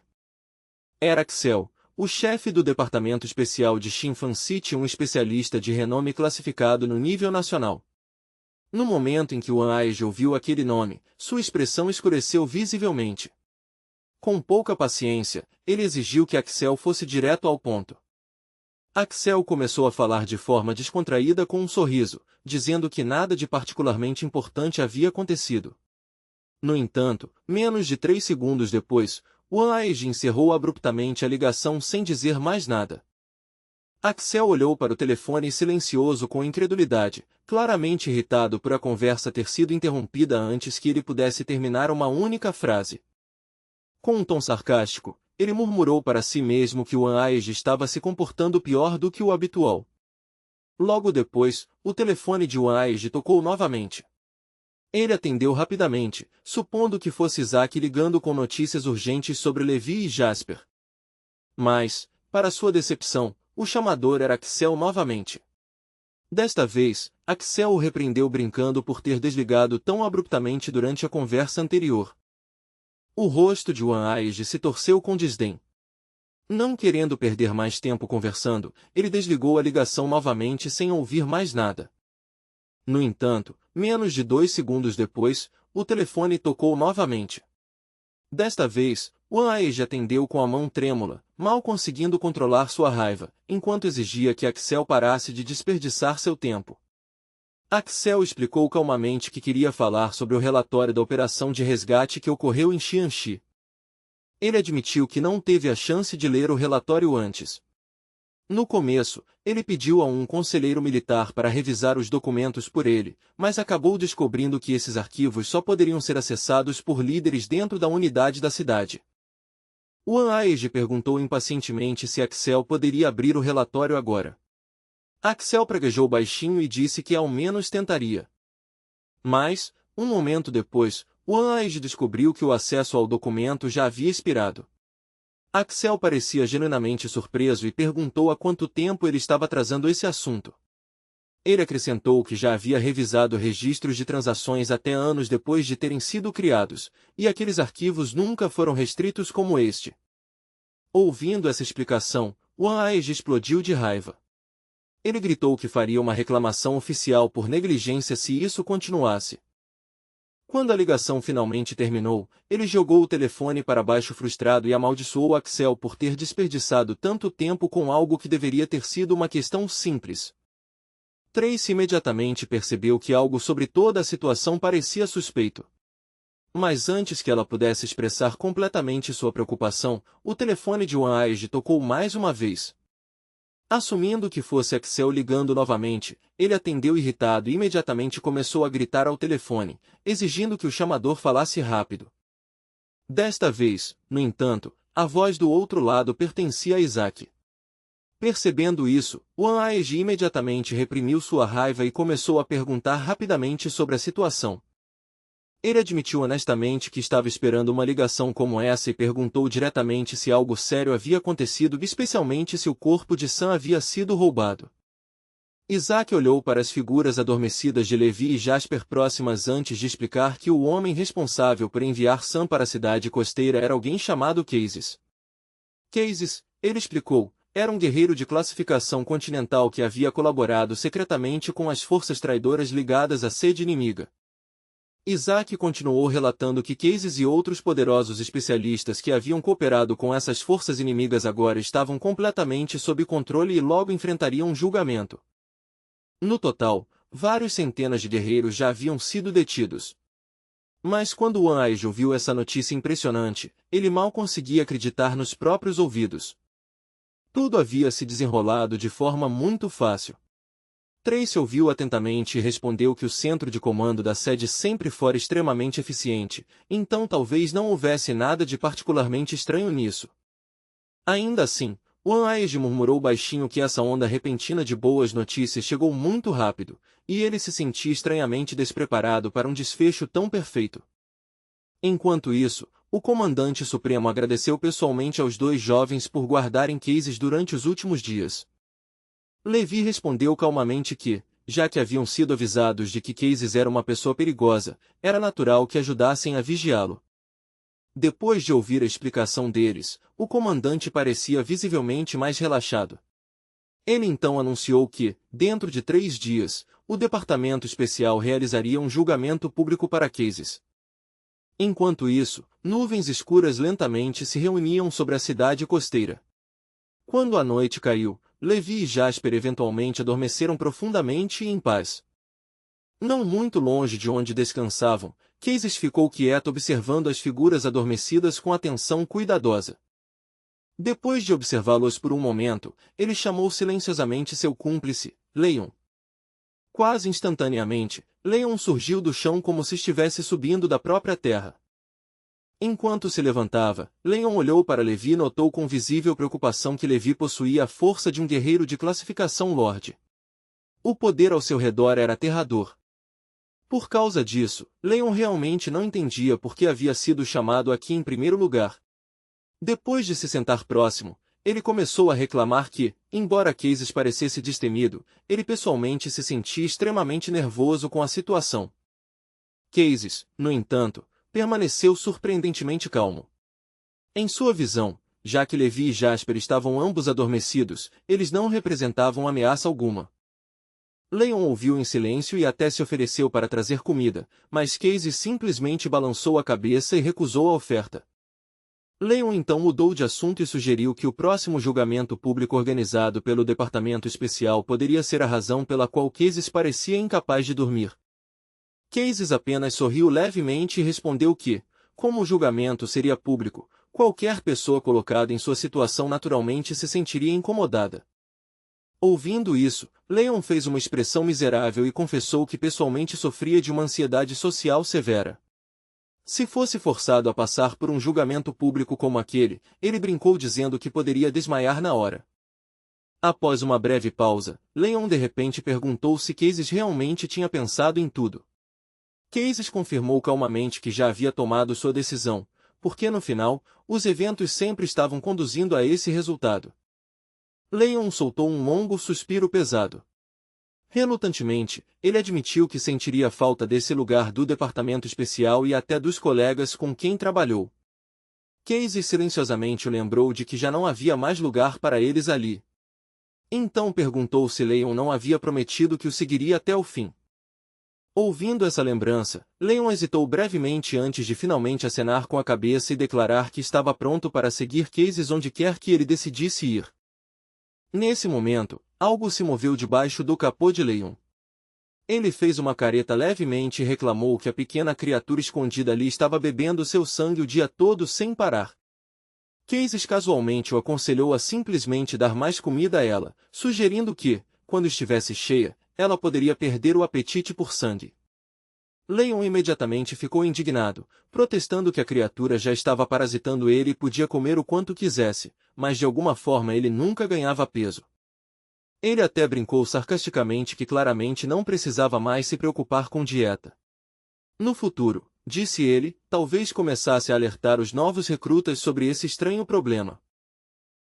Era Axel, o chefe do Departamento Especial de Xinfan City, um especialista de renome classificado no nível nacional. No momento em que Wan Aege ouviu aquele nome, sua expressão escureceu visivelmente. Com pouca paciência, ele exigiu que Axel fosse direto ao ponto. Axel começou a falar de forma descontraída com um sorriso, dizendo que nada de particularmente importante havia acontecido. No entanto, menos de 3 segundos depois, Wan Aege encerrou abruptamente a ligação sem dizer mais nada. Axel olhou para o telefone silencioso com incredulidade, claramente irritado por a conversa ter sido interrompida antes que ele pudesse terminar uma única frase. Com um tom sarcástico, ele murmurou para si mesmo que Wan Aege estava se comportando pior do que o habitual. Logo depois, o telefone de Wan Aege tocou novamente. Ele atendeu rapidamente, supondo que fosse Isaac ligando com notícias urgentes sobre Levi e Jasper. Mas, para sua decepção, o chamador era Axel novamente. Desta vez, Axel o repreendeu brincando por ter desligado tão abruptamente durante a conversa anterior. O rosto de Wan Aege se torceu com desdém. Não querendo perder mais tempo conversando, ele desligou a ligação novamente sem ouvir mais nada. No entanto, menos de 2 segundos depois, o telefone tocou novamente. Desta vez, Wan Aege atendeu com a mão trêmula, mal conseguindo controlar sua raiva, enquanto exigia que Axel parasse de desperdiçar seu tempo. Axel explicou calmamente que queria falar sobre o relatório da operação de resgate que ocorreu em Xianxi. Ele admitiu que não teve a chance de ler o relatório antes. No começo, ele pediu a um conselheiro militar para revisar os documentos por ele, mas acabou descobrindo que esses arquivos só poderiam ser acessados por líderes dentro da unidade da cidade. Wan Aege perguntou impacientemente se Axel poderia abrir o relatório agora. Axel praguejou baixinho e disse que ao menos tentaria. Mas, um momento depois, Wan Aege descobriu que o acesso ao documento já havia expirado. Axel parecia genuinamente surpreso e perguntou há quanto tempo ele estava trazendo esse assunto. Ele acrescentou que já havia revisado registros de transações até anos depois de terem sido criados, e aqueles arquivos nunca foram restritos como este. Ouvindo essa explicação, Wan Aege explodiu de raiva. Ele gritou que faria uma reclamação oficial por negligência se isso continuasse. Quando a ligação finalmente terminou, ele jogou o telefone para baixo frustrado e amaldiçoou Axel por ter desperdiçado tanto tempo com algo que deveria ter sido uma questão simples. Tracy imediatamente percebeu que algo sobre toda a situação parecia suspeito. Mas antes que ela pudesse expressar completamente sua preocupação, o telefone de Wan Aege tocou mais uma vez. Assumindo que fosse Axel ligando novamente, ele atendeu irritado e imediatamente começou a gritar ao telefone, exigindo que o chamador falasse rápido. Desta vez, no entanto, a voz do outro lado pertencia a Isaac. Percebendo isso, Wan Aege imediatamente reprimiu sua raiva e começou a perguntar rapidamente sobre a situação. Ele admitiu honestamente que estava esperando uma ligação como essa e perguntou diretamente se algo sério havia acontecido, especialmente se o corpo de Sam havia sido roubado. Isaac olhou para as figuras adormecidas de Levi e Jasper próximas antes de explicar que o homem responsável por enviar Sam para a cidade costeira era alguém chamado Cases. Cases, ele explicou, era um guerreiro de classificação continental que havia colaborado secretamente com as forças traidoras ligadas à sede inimiga. Isaac continuou relatando que Casey e outros poderosos especialistas que haviam cooperado com essas forças inimigas agora estavam completamente sob controle e logo enfrentariam um julgamento. No total, vários centenas de guerreiros já haviam sido detidos. Mas quando One Eyes ouviu essa notícia impressionante, ele mal conseguia acreditar nos próprios ouvidos. Tudo havia se desenrolado de forma muito fácil. Tracy ouviu atentamente e respondeu que o centro de comando da sede sempre fora extremamente eficiente, então talvez não houvesse nada de particularmente estranho nisso. Ainda assim, One Eyes murmurou baixinho que essa onda repentina de boas notícias chegou muito rápido, e ele se sentia estranhamente despreparado para um desfecho tão perfeito. Enquanto isso, o comandante supremo agradeceu pessoalmente aos dois jovens por guardarem Casey durante os últimos dias. Levi respondeu calmamente que, já que haviam sido avisados de que Casey era uma pessoa perigosa, era natural que ajudassem a vigiá-lo. Depois de ouvir a explicação deles, o comandante parecia visivelmente mais relaxado. Ele então anunciou que, dentro de 3 dias, o Departamento Especial realizaria um julgamento público para Casey. Enquanto isso, nuvens escuras lentamente se reuniam sobre a cidade costeira. Quando a noite caiu, Levi e Jasper eventualmente adormeceram profundamente e em paz. Não muito longe de onde descansavam, Casey ficou quieto observando as figuras adormecidas com atenção cuidadosa. Depois de observá-los por um momento, ele chamou silenciosamente seu cúmplice, Leon. Quase instantaneamente, Leon surgiu do chão como se estivesse subindo da própria terra. Enquanto se levantava, Leon olhou para Levi e notou com visível preocupação que Levi possuía a força de um guerreiro de classificação Lorde. O poder ao seu redor era aterrador. Por causa disso, Leon realmente não entendia por que havia sido chamado aqui em primeiro lugar. Depois de se sentar próximo, ele começou a reclamar que, embora Casey parecesse destemido, ele pessoalmente se sentia extremamente nervoso com a situação. Casey, no entanto, permaneceu surpreendentemente calmo. Em sua visão, já que Levi e Jasper estavam ambos adormecidos, eles não representavam ameaça alguma. Leon ouviu em silêncio e até se ofereceu para trazer comida, mas Casey simplesmente balançou a cabeça e recusou a oferta. Leon então mudou de assunto e sugeriu que o próximo julgamento público organizado pelo Departamento Especial poderia ser a razão pela qual Casey parecia incapaz de dormir. Casey apenas sorriu levemente e respondeu que, como o julgamento seria público, qualquer pessoa colocada em sua situação naturalmente se sentiria incomodada. Ouvindo isso, Leon fez uma expressão miserável e confessou que pessoalmente sofria de uma ansiedade social severa. Se fosse forçado a passar por um julgamento público como aquele, ele brincou dizendo que poderia desmaiar na hora. Após uma breve pausa, Leon de repente perguntou se Casey realmente tinha pensado em tudo. Casey confirmou calmamente que já havia tomado sua decisão, porque no final, os eventos sempre estavam conduzindo a esse resultado. Leon soltou um longo suspiro pesado. Relutantemente, ele admitiu que sentiria falta desse lugar do Departamento Especial e até dos colegas com quem trabalhou. Casey silenciosamente o lembrou de que já não havia mais lugar para eles ali. Então perguntou se Leon não havia prometido que o seguiria até o fim. Ouvindo essa lembrança, Leon hesitou brevemente antes de finalmente acenar com a cabeça e declarar que estava pronto para seguir Casey onde quer que ele decidisse ir. Nesse momento, algo se moveu debaixo do capô de Leon. Ele fez uma careta levemente e reclamou que a pequena criatura escondida ali estava bebendo seu sangue o dia todo sem parar. Casey casualmente o aconselhou a simplesmente dar mais comida a ela, sugerindo que, quando estivesse cheia, ela poderia perder o apetite por sangue. Leon imediatamente ficou indignado, protestando que a criatura já estava parasitando ele e podia comer o quanto quisesse, mas de alguma forma ele nunca ganhava peso. Ele até brincou sarcasticamente que claramente não precisava mais se preocupar com dieta. No futuro, disse ele, talvez começasse a alertar os novos recrutas sobre esse estranho problema.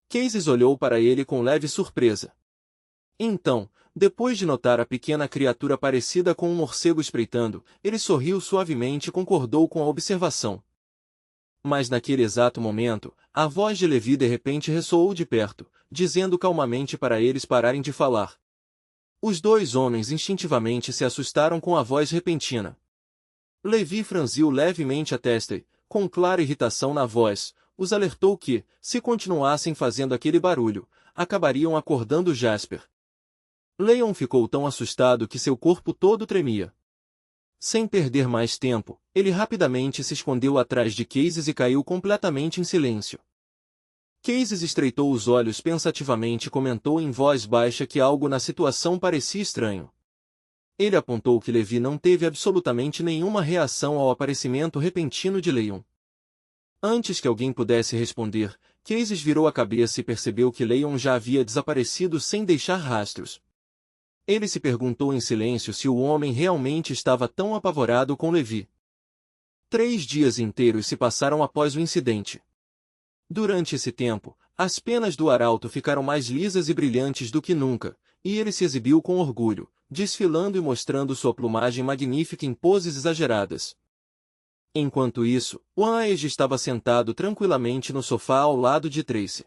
Casey olhou para ele com leve surpresa. Então, depois de notar a pequena criatura parecida com um morcego espreitando, ele sorriu suavemente e concordou com a observação. Mas naquele exato momento, a voz de Levi de repente ressoou de perto, dizendo calmamente para eles pararem de falar. Os dois homens instintivamente se assustaram com a voz repentina. Levi franziu levemente a testa e, com clara irritação na voz, os alertou que, se continuassem fazendo aquele barulho, acabariam acordando Jasper. Leon ficou tão assustado que seu corpo todo tremia. Sem perder mais tempo, ele rapidamente se escondeu atrás de Casey e caiu completamente em silêncio. Casey estreitou os olhos pensativamente e comentou em voz baixa que algo na situação parecia estranho. Ele apontou que Levi não teve absolutamente nenhuma reação ao aparecimento repentino de Leon. Antes que alguém pudesse responder, Casey virou a cabeça e percebeu que Leon já havia desaparecido sem deixar rastros. Ele se perguntou em silêncio se o homem realmente estava tão apavorado com Levi. 3 dias inteiros se passaram após o incidente. Durante esse tempo, as penas do arauto ficaram mais lisas e brilhantes do que nunca, e ele se exibiu com orgulho, desfilando e mostrando sua plumagem magnífica em poses exageradas. Enquanto isso, Waage estava sentado tranquilamente no sofá ao lado de Tracy.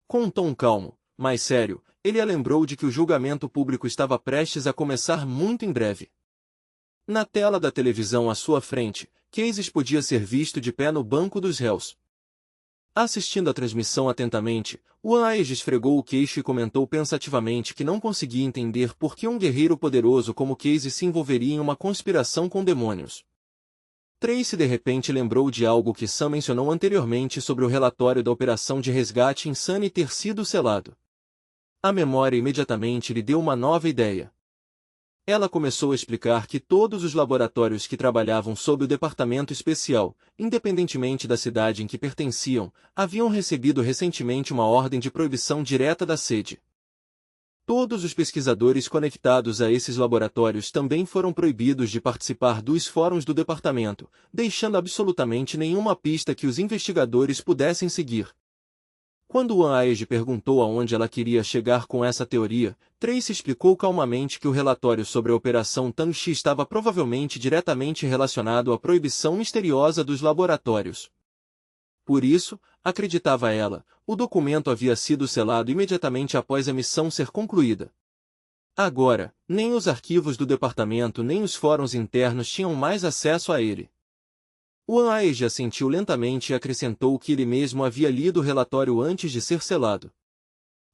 Com um tom calmo, mas sério, ele a lembrou de que o julgamento público estava prestes a começar muito em breve. Na tela da televisão à sua frente, Casey podia ser visto de pé no banco dos réus. Assistindo a transmissão atentamente, Waage esfregou o queixo e comentou pensativamente que não conseguia entender por que um guerreiro poderoso como Casey se envolveria em uma conspiração com demônios. Tracy de repente lembrou de algo que Sam mencionou anteriormente sobre o relatório da operação de resgate em Sunny ter sido selado. A memória imediatamente lhe deu uma nova ideia. Ela começou a explicar que todos os laboratórios que trabalhavam sob o Departamento Especial, independentemente da cidade em que pertenciam, haviam recebido recentemente uma ordem de proibição direta da sede. Todos os pesquisadores conectados a esses laboratórios também foram proibidos de participar dos fóruns do departamento, deixando absolutamente nenhuma pista que os investigadores pudessem seguir. Quando Waage perguntou aonde ela queria chegar com essa teoria, Tracy explicou calmamente que o relatório sobre a Operação Tang-Chi estava provavelmente diretamente relacionado à proibição misteriosa dos laboratórios. Por isso, acreditava ela, o documento havia sido selado imediatamente após a missão ser concluída. Agora, nem os arquivos do departamento nem os fóruns internos tinham mais acesso a ele. Waage assentiu lentamente e acrescentou que ele mesmo havia lido o relatório antes de ser selado.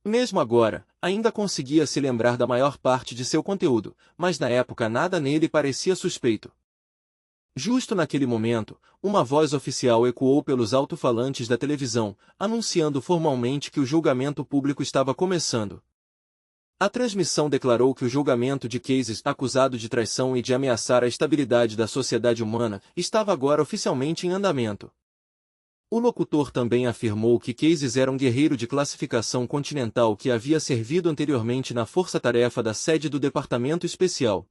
Mesmo agora, ainda conseguia se lembrar da maior parte de seu conteúdo, mas na época nada nele parecia suspeito. Justo naquele momento, uma voz oficial ecoou pelos alto-falantes da televisão, anunciando formalmente que o julgamento público estava começando. A transmissão declarou que o julgamento de Casey, acusado de traição e de ameaçar a estabilidade da sociedade humana, estava agora oficialmente em andamento. O locutor também afirmou que Casey era um guerreiro de classificação continental que havia servido anteriormente na força-tarefa da sede do Departamento Especial.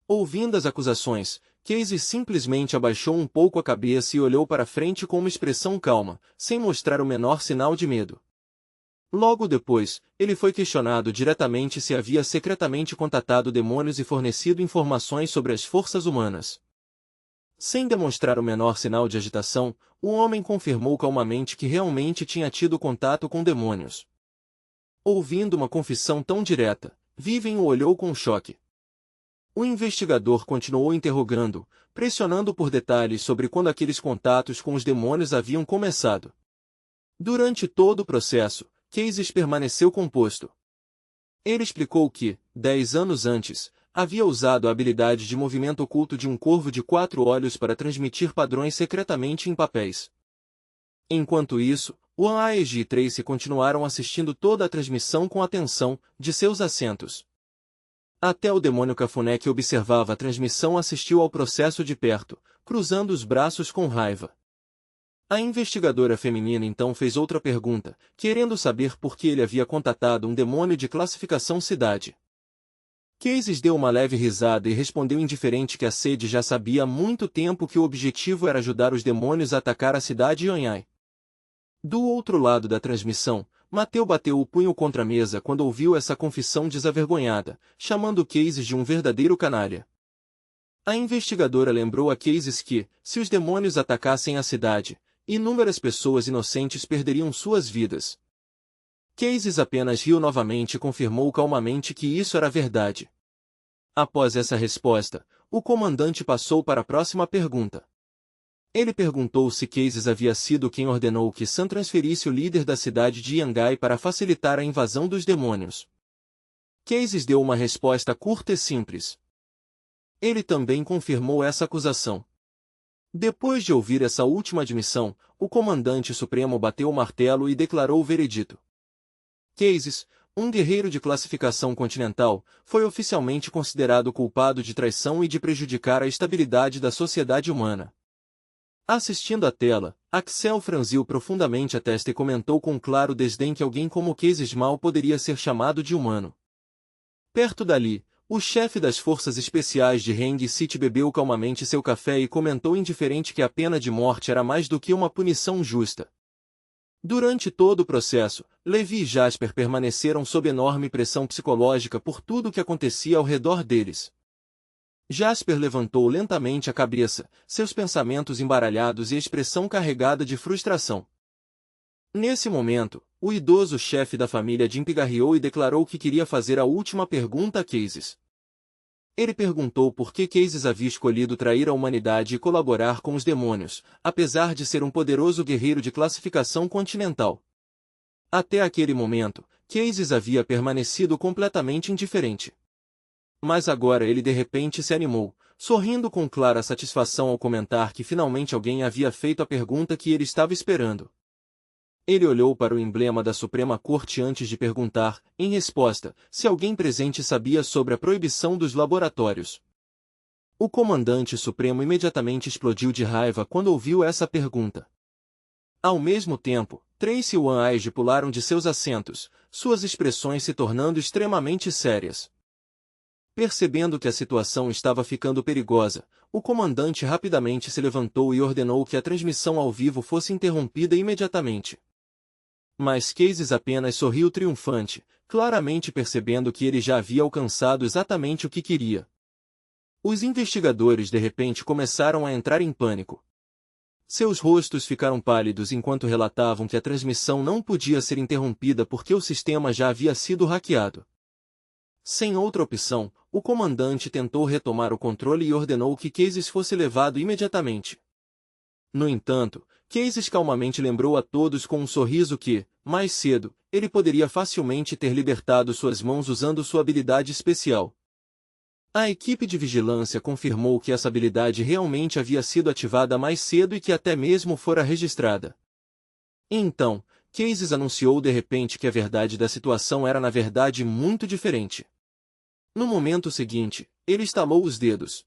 Ouvindo as acusações, Casey simplesmente abaixou um pouco a cabeça e olhou para frente com uma expressão calma, sem mostrar o menor sinal de medo. Logo depois, ele foi questionado diretamente se havia secretamente contatado demônios e fornecido informações sobre as forças humanas. Sem demonstrar o menor sinal de agitação, o homem confirmou calmamente que realmente tinha tido contato com demônios. Ouvindo uma confissão tão direta, Vivian o olhou com choque. O investigador continuou interrogando, pressionando por detalhes sobre quando aqueles contatos com os demônios haviam começado. Durante todo o processo, Casey permaneceu composto. Ele explicou que, 10 anos antes, havia usado a habilidade de movimento oculto de um corvo de 4 olhos para transmitir padrões secretamente em papéis. Enquanto isso, Waage e Tracy continuaram assistindo toda a transmissão com atenção, de seus assentos. Até o demônio Cafuné que observava a transmissão assistiu ao processo de perto, cruzando os braços com raiva. A investigadora feminina então fez outra pergunta, querendo saber por que ele havia contatado um demônio de classificação cidade. Casey deu uma leve risada e respondeu indiferente que a sede já sabia há muito tempo que o objetivo era ajudar os demônios a atacar a cidade Yonyai. Do outro lado da transmissão, Mateu bateu o punho contra a mesa quando ouviu essa confissão desavergonhada, chamando Casey de um verdadeiro canalha. A investigadora lembrou a Casey que, se os demônios atacassem a cidade, inúmeras pessoas inocentes perderiam suas vidas. Casey apenas riu novamente e confirmou calmamente que isso era verdade. Após essa resposta, o comandante passou para a próxima pergunta. Ele perguntou se Casey havia sido quem ordenou que Sun transferisse o líder da cidade de Yangai para facilitar a invasão dos demônios. Casey deu uma resposta curta e simples. Ele também confirmou essa acusação. Depois de ouvir essa última admissão, o comandante supremo bateu o martelo e declarou o veredito. Casey, um guerreiro de classificação continental, foi oficialmente considerado culpado de traição e de prejudicar a estabilidade da sociedade humana. Assistindo à tela, Axel franziu profundamente a testa e comentou com claro desdém que alguém como Casey mal poderia ser chamado de humano. Perto dali, o chefe das forças especiais de Hang City bebeu calmamente seu café e comentou indiferente que a pena de morte era mais do que uma punição justa. Durante todo o processo, Levi e Jasper permaneceram sob enorme pressão psicológica por tudo o que acontecia ao redor deles. Jasper levantou lentamente a cabeça, seus pensamentos embaralhados e expressão carregada de frustração. Nesse momento, o idoso chefe da família Jim pigarreou e declarou que queria fazer a última pergunta a Casey. Ele perguntou por que Casey havia escolhido trair a humanidade e colaborar com os demônios, apesar de ser um poderoso guerreiro de classificação continental. Até aquele momento, Casey havia permanecido completamente indiferente. Mas agora ele de repente se animou, sorrindo com clara satisfação ao comentar que finalmente alguém havia feito a pergunta que ele estava esperando. Ele olhou para o emblema da Suprema Corte antes de perguntar, em resposta, se alguém presente sabia sobre a proibição dos laboratórios. O comandante supremo imediatamente explodiu de raiva quando ouviu essa pergunta. Ao mesmo tempo, Tracy e Wan pularam de seus assentos, suas expressões se tornando extremamente sérias. Percebendo que a situação estava ficando perigosa, o comandante rapidamente se levantou e ordenou que a transmissão ao vivo fosse interrompida imediatamente. Mas Casey apenas sorriu triunfante, claramente percebendo que ele já havia alcançado exatamente o que queria. Os investigadores de repente começaram a entrar em pânico. Seus rostos ficaram pálidos enquanto relatavam que a transmissão não podia ser interrompida porque o sistema já havia sido hackeado. Sem outra opção, o comandante tentou retomar o controle e ordenou que Casey fosse levado imediatamente. No entanto, Casey calmamente lembrou a todos com um sorriso que, mais cedo, ele poderia facilmente ter libertado suas mãos usando sua habilidade especial. A equipe de vigilância confirmou que essa habilidade realmente havia sido ativada mais cedo e que até mesmo fora registrada. Então, Casey anunciou de repente que a verdade da situação era na verdade muito diferente. No momento seguinte, ele estalou os dedos.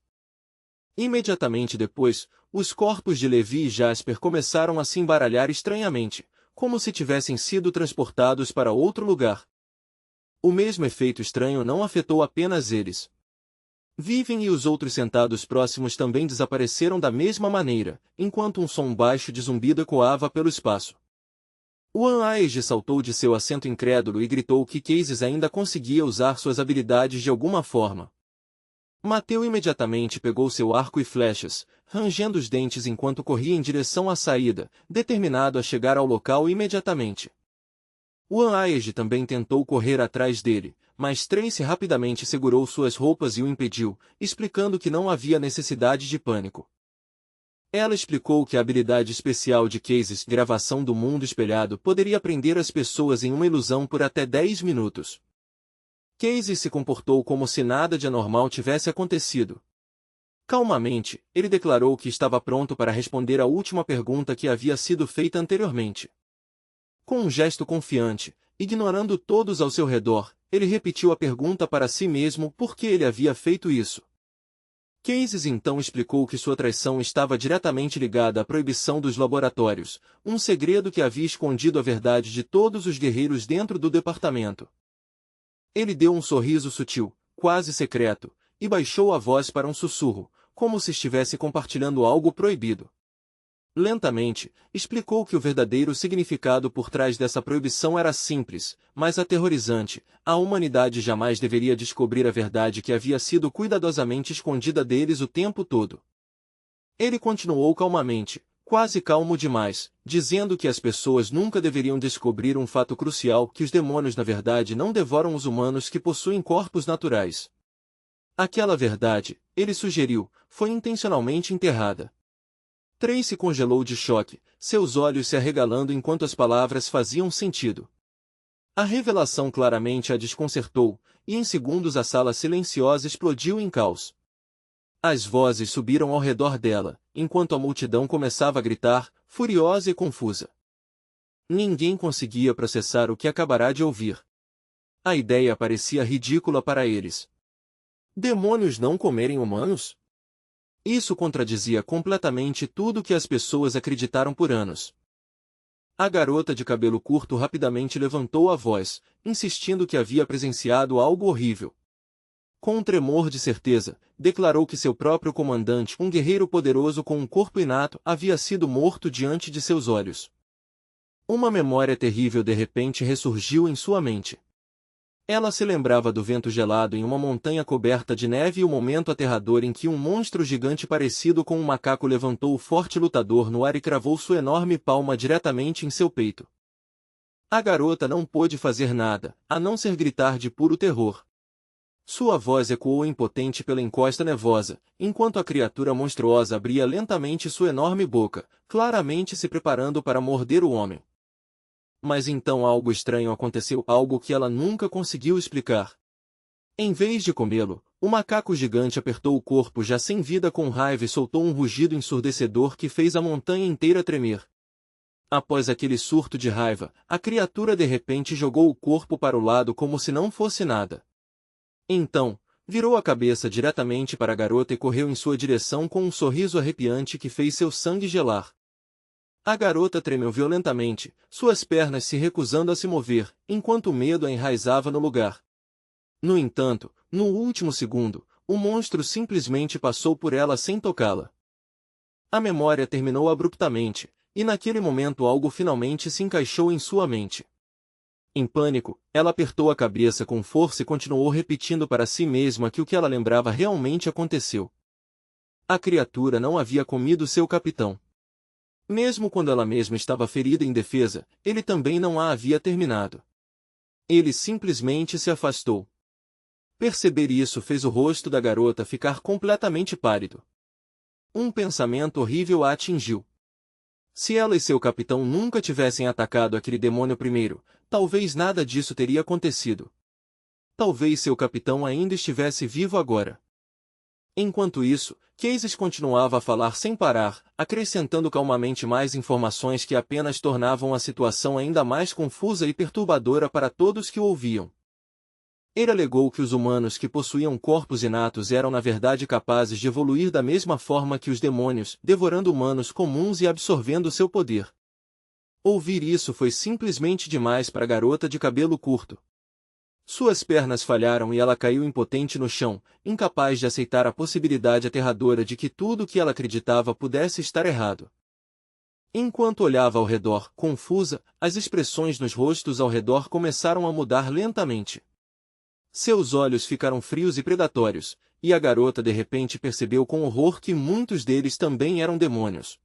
Imediatamente depois, os corpos de Levi e Jasper começaram a se embaralhar estranhamente, como se tivessem sido transportados para outro lugar. O mesmo efeito estranho não afetou apenas eles. Vivian e os outros sentados próximos também desapareceram da mesma maneira, enquanto um som baixo de zumbido ecoava pelo espaço. Wan Aege saltou de seu assento incrédulo e gritou que Casey ainda conseguia usar suas habilidades de alguma forma. Mateu imediatamente pegou seu arco e flechas, rangendo os dentes enquanto corria em direção à saída, determinado a chegar ao local imediatamente. Wan Aege também tentou correr atrás dele, mas Tracy rapidamente segurou suas roupas e o impediu, explicando que não havia necessidade de pânico. Ela explicou que a habilidade especial de Casey, gravação do mundo espelhado, poderia prender as pessoas em uma ilusão por até 10 minutos. Casey se comportou como se nada de anormal tivesse acontecido. Calmamente, ele declarou que estava pronto para responder a última pergunta que havia sido feita anteriormente. Com um gesto confiante, ignorando todos ao seu redor, ele repetiu a pergunta para si mesmo por que ele havia feito isso. Casey então explicou que sua traição estava diretamente ligada à proibição dos laboratórios, um segredo que havia escondido a verdade de todos os guerreiros dentro do departamento. Ele deu um sorriso sutil, quase secreto, e baixou a voz para um sussurro, como se estivesse compartilhando algo proibido. Lentamente, explicou que o verdadeiro significado por trás dessa proibição era simples, mas aterrorizante: a humanidade jamais deveria descobrir a verdade que havia sido cuidadosamente escondida deles o tempo todo. Ele continuou calmamente, quase calmo demais, dizendo que as pessoas nunca deveriam descobrir um fato crucial: que os demônios na verdade não devoram os humanos que possuem corpos naturais. Aquela verdade, ele sugeriu, foi intencionalmente enterrada. Tracy congelou de choque, seus olhos se arregalando enquanto as palavras faziam sentido. A revelação claramente a desconcertou, e em segundos a sala silenciosa explodiu em caos. As vozes subiram ao redor dela, enquanto a multidão começava a gritar, furiosa e confusa. Ninguém conseguia processar o que acabará de ouvir. A ideia parecia ridícula para eles. Demônios não comerem humanos? Isso contradizia completamente tudo que as pessoas acreditaram por anos. A garota de cabelo curto rapidamente levantou a voz, insistindo que havia presenciado algo horrível. Com um tremor de certeza, declarou que seu próprio comandante, um guerreiro poderoso com um corpo inato, havia sido morto diante de seus olhos. Uma memória terrível de repente ressurgiu em sua mente. Ela se lembrava do vento gelado em uma montanha coberta de neve e o momento aterrador em que um monstro gigante parecido com um macaco levantou o forte lutador no ar e cravou sua enorme palma diretamente em seu peito. A garota não pôde fazer nada, a não ser gritar de puro terror. Sua voz ecoou impotente pela encosta nevosa, enquanto a criatura monstruosa abria lentamente sua enorme boca, claramente se preparando para morder o homem. Mas então algo estranho aconteceu, algo que ela nunca conseguiu explicar. Em vez de comê-lo, o macaco gigante apertou o corpo já sem vida com raiva e soltou um rugido ensurdecedor que fez a montanha inteira tremer. Após aquele surto de raiva, a criatura de repente jogou o corpo para o lado como se não fosse nada. Então, virou a cabeça diretamente para a garota e correu em sua direção com um sorriso arrepiante que fez seu sangue gelar. A garota tremeu violentamente, suas pernas se recusando a se mover, enquanto o medo a enraizava no lugar. No entanto, no último segundo, o monstro simplesmente passou por ela sem tocá-la. A memória terminou abruptamente, e naquele momento algo finalmente se encaixou em sua mente. Em pânico, ela apertou a cabeça com força e continuou repetindo para si mesma que o que ela lembrava realmente aconteceu. A criatura não havia comido seu capitão. Mesmo quando ela mesma estava ferida e indefesa, ele também não a havia terminado. Ele simplesmente se afastou. Perceber isso fez o rosto da garota ficar completamente pálido. Um pensamento horrível a atingiu. Se ela e seu capitão nunca tivessem atacado aquele demônio primeiro, talvez nada disso teria acontecido. Talvez seu capitão ainda estivesse vivo agora. Enquanto isso, Casey continuava a falar sem parar, acrescentando calmamente mais informações que apenas tornavam a situação ainda mais confusa e perturbadora para todos que o ouviam. Ele alegou que os humanos que possuíam corpos inatos eram na verdade capazes de evoluir da mesma forma que os demônios, devorando humanos comuns e absorvendo seu poder. Ouvir isso foi simplesmente demais para a garota de cabelo curto. Suas pernas falharam e ela caiu impotente no chão, incapaz de aceitar a possibilidade aterradora de que tudo o que ela acreditava pudesse estar errado. Enquanto olhava ao redor, confusa, as expressões nos rostos ao redor começaram a mudar lentamente. Seus olhos ficaram frios e predatórios, e a garota de repente percebeu com horror que muitos deles também eram demônios.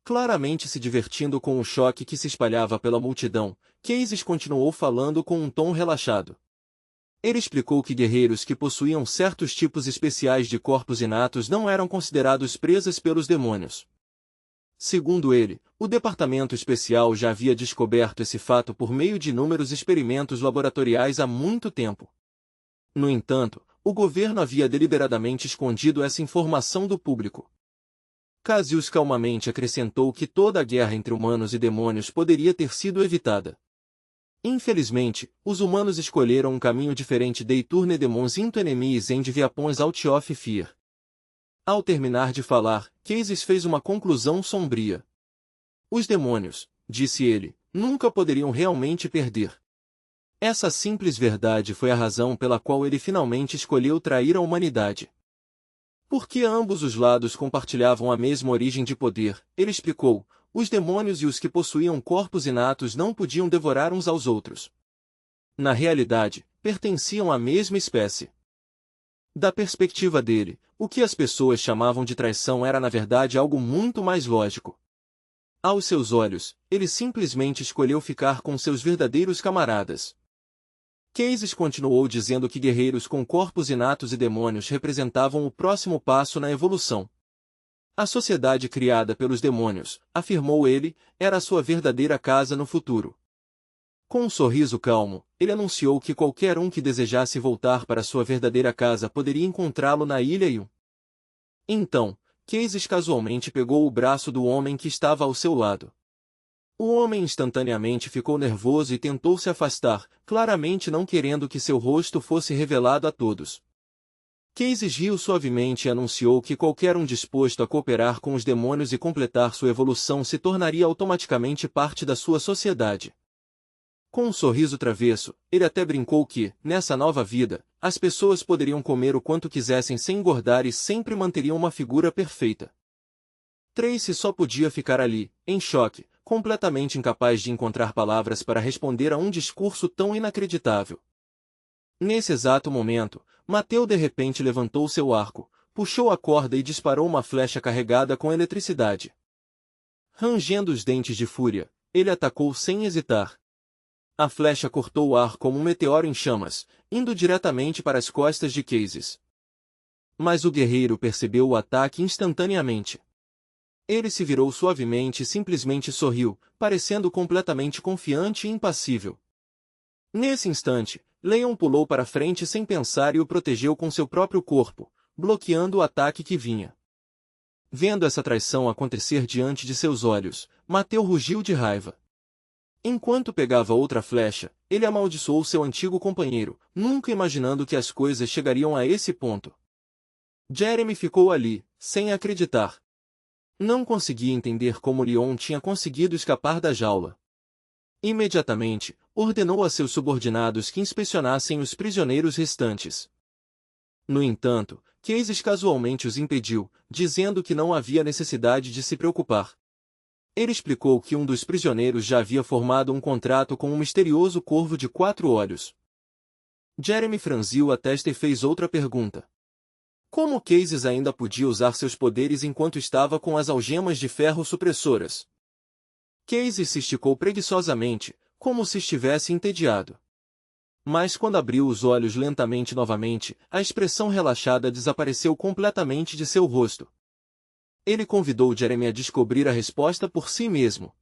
Claramente se divertindo com o choque que se espalhava pela multidão, Casey continuou falando com um tom relaxado. Ele explicou que guerreiros que possuíam certos tipos especiais de corpos inatos não eram considerados presas pelos demônios. Segundo ele, o Departamento Especial já havia descoberto esse fato por meio de inúmeros experimentos laboratoriais há muito tempo. No entanto, o governo havia deliberadamente escondido essa informação do público. Cassius calmamente acrescentou que toda a guerra entre humanos e demônios poderia ter sido evitada. Infelizmente, os humanos escolheram um caminho diferente de tourner demons into enemies and weapons out of fear. Ao terminar de falar, Casey fez uma conclusão sombria. Os demônios, disse ele, nunca poderiam realmente perder. Essa simples verdade foi a razão pela qual ele finalmente escolheu trair a humanidade. Porque ambos os lados compartilhavam a mesma origem de poder, ele explicou, os demônios e os que possuíam corpos inatos não podiam devorar uns aos outros. Na realidade, pertenciam à mesma espécie. Da perspectiva dele, o que as pessoas chamavam de traição era na verdade algo muito mais lógico. Aos seus olhos, ele simplesmente escolheu ficar com seus verdadeiros camaradas. Cases continuou dizendo que guerreiros com corpos inatos e demônios representavam o próximo passo na evolução. A sociedade criada pelos demônios, afirmou ele, era a sua verdadeira casa no futuro. Com um sorriso calmo, ele anunciou que qualquer um que desejasse voltar para sua verdadeira casa poderia encontrá-lo na ilha Yun. Então, Cases casualmente pegou o braço do homem que estava ao seu lado. O homem instantaneamente ficou nervoso e tentou se afastar, claramente não querendo que seu rosto fosse revelado a todos. Cases riu suavemente e anunciou que qualquer um disposto a cooperar com os demônios e completar sua evolução se tornaria automaticamente parte da sua sociedade. Com um sorriso travesso, ele até brincou que, nessa nova vida, as pessoas poderiam comer o quanto quisessem sem engordar e sempre manteriam uma figura perfeita. Tracy só podia ficar ali, em choque, completamente incapaz de encontrar palavras para responder a um discurso tão inacreditável. Nesse exato momento, Mateu de repente levantou seu arco, puxou a corda e disparou uma flecha carregada com eletricidade. Rangendo os dentes de fúria, ele atacou sem hesitar. A flecha cortou o ar como um meteoro em chamas, indo diretamente para as costas de Cases. Mas o guerreiro percebeu o ataque instantaneamente. Ele se virou suavemente e simplesmente sorriu, parecendo completamente confiante e impassível. Nesse instante, Leon pulou para frente sem pensar e o protegeu com seu próprio corpo, bloqueando o ataque que vinha. Vendo essa traição acontecer diante de seus olhos, Mateu rugiu de raiva. Enquanto pegava outra flecha, ele amaldiçoou seu antigo companheiro, nunca imaginando que as coisas chegariam a esse ponto. Jeremy ficou ali, sem acreditar. Não conseguia entender como Leon tinha conseguido escapar da jaula. Imediatamente, ordenou a seus subordinados que inspecionassem os prisioneiros restantes. No entanto, Cases casualmente os impediu, dizendo que não havia necessidade de se preocupar. Ele explicou que um dos prisioneiros já havia formado um contrato com um misterioso corvo de 4 olhos. Jeremy franziu a testa e fez outra pergunta. Como Cases ainda podia usar seus poderes enquanto estava com as algemas de ferro supressoras? Cases se esticou preguiçosamente, como se estivesse entediado. Mas quando abriu os olhos lentamente novamente, a expressão relaxada desapareceu completamente de seu rosto. Ele convidou Jeremy a descobrir a resposta por si mesmo.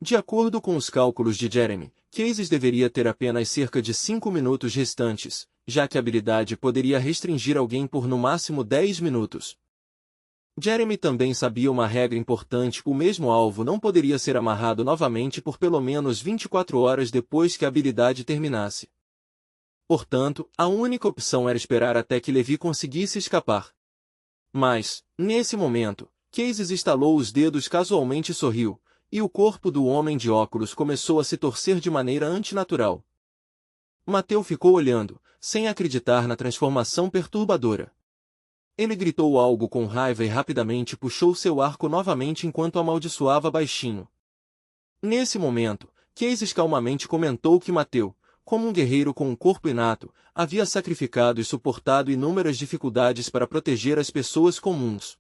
De acordo com os cálculos de Jeremy, Cases deveria ter apenas cerca de 5 minutos restantes, já que a habilidade poderia restringir alguém por no máximo 10 minutos. Jeremy também sabia uma regra importante: o mesmo alvo não poderia ser amarrado novamente por pelo menos 24 horas depois que a habilidade terminasse. Portanto, a única opção era esperar até que Levi conseguisse escapar. Mas, nesse momento, Cases estalou os dedos casualmente e sorriu, e o corpo do homem de óculos começou a se torcer de maneira antinatural. Mateu ficou olhando, sem acreditar na transformação perturbadora. Ele gritou algo com raiva e rapidamente puxou seu arco novamente enquanto amaldiçoava baixinho. Nesse momento, Cases calmamente comentou que Mateu, como um guerreiro com um corpo inato, havia sacrificado e suportado inúmeras dificuldades para proteger as pessoas comuns.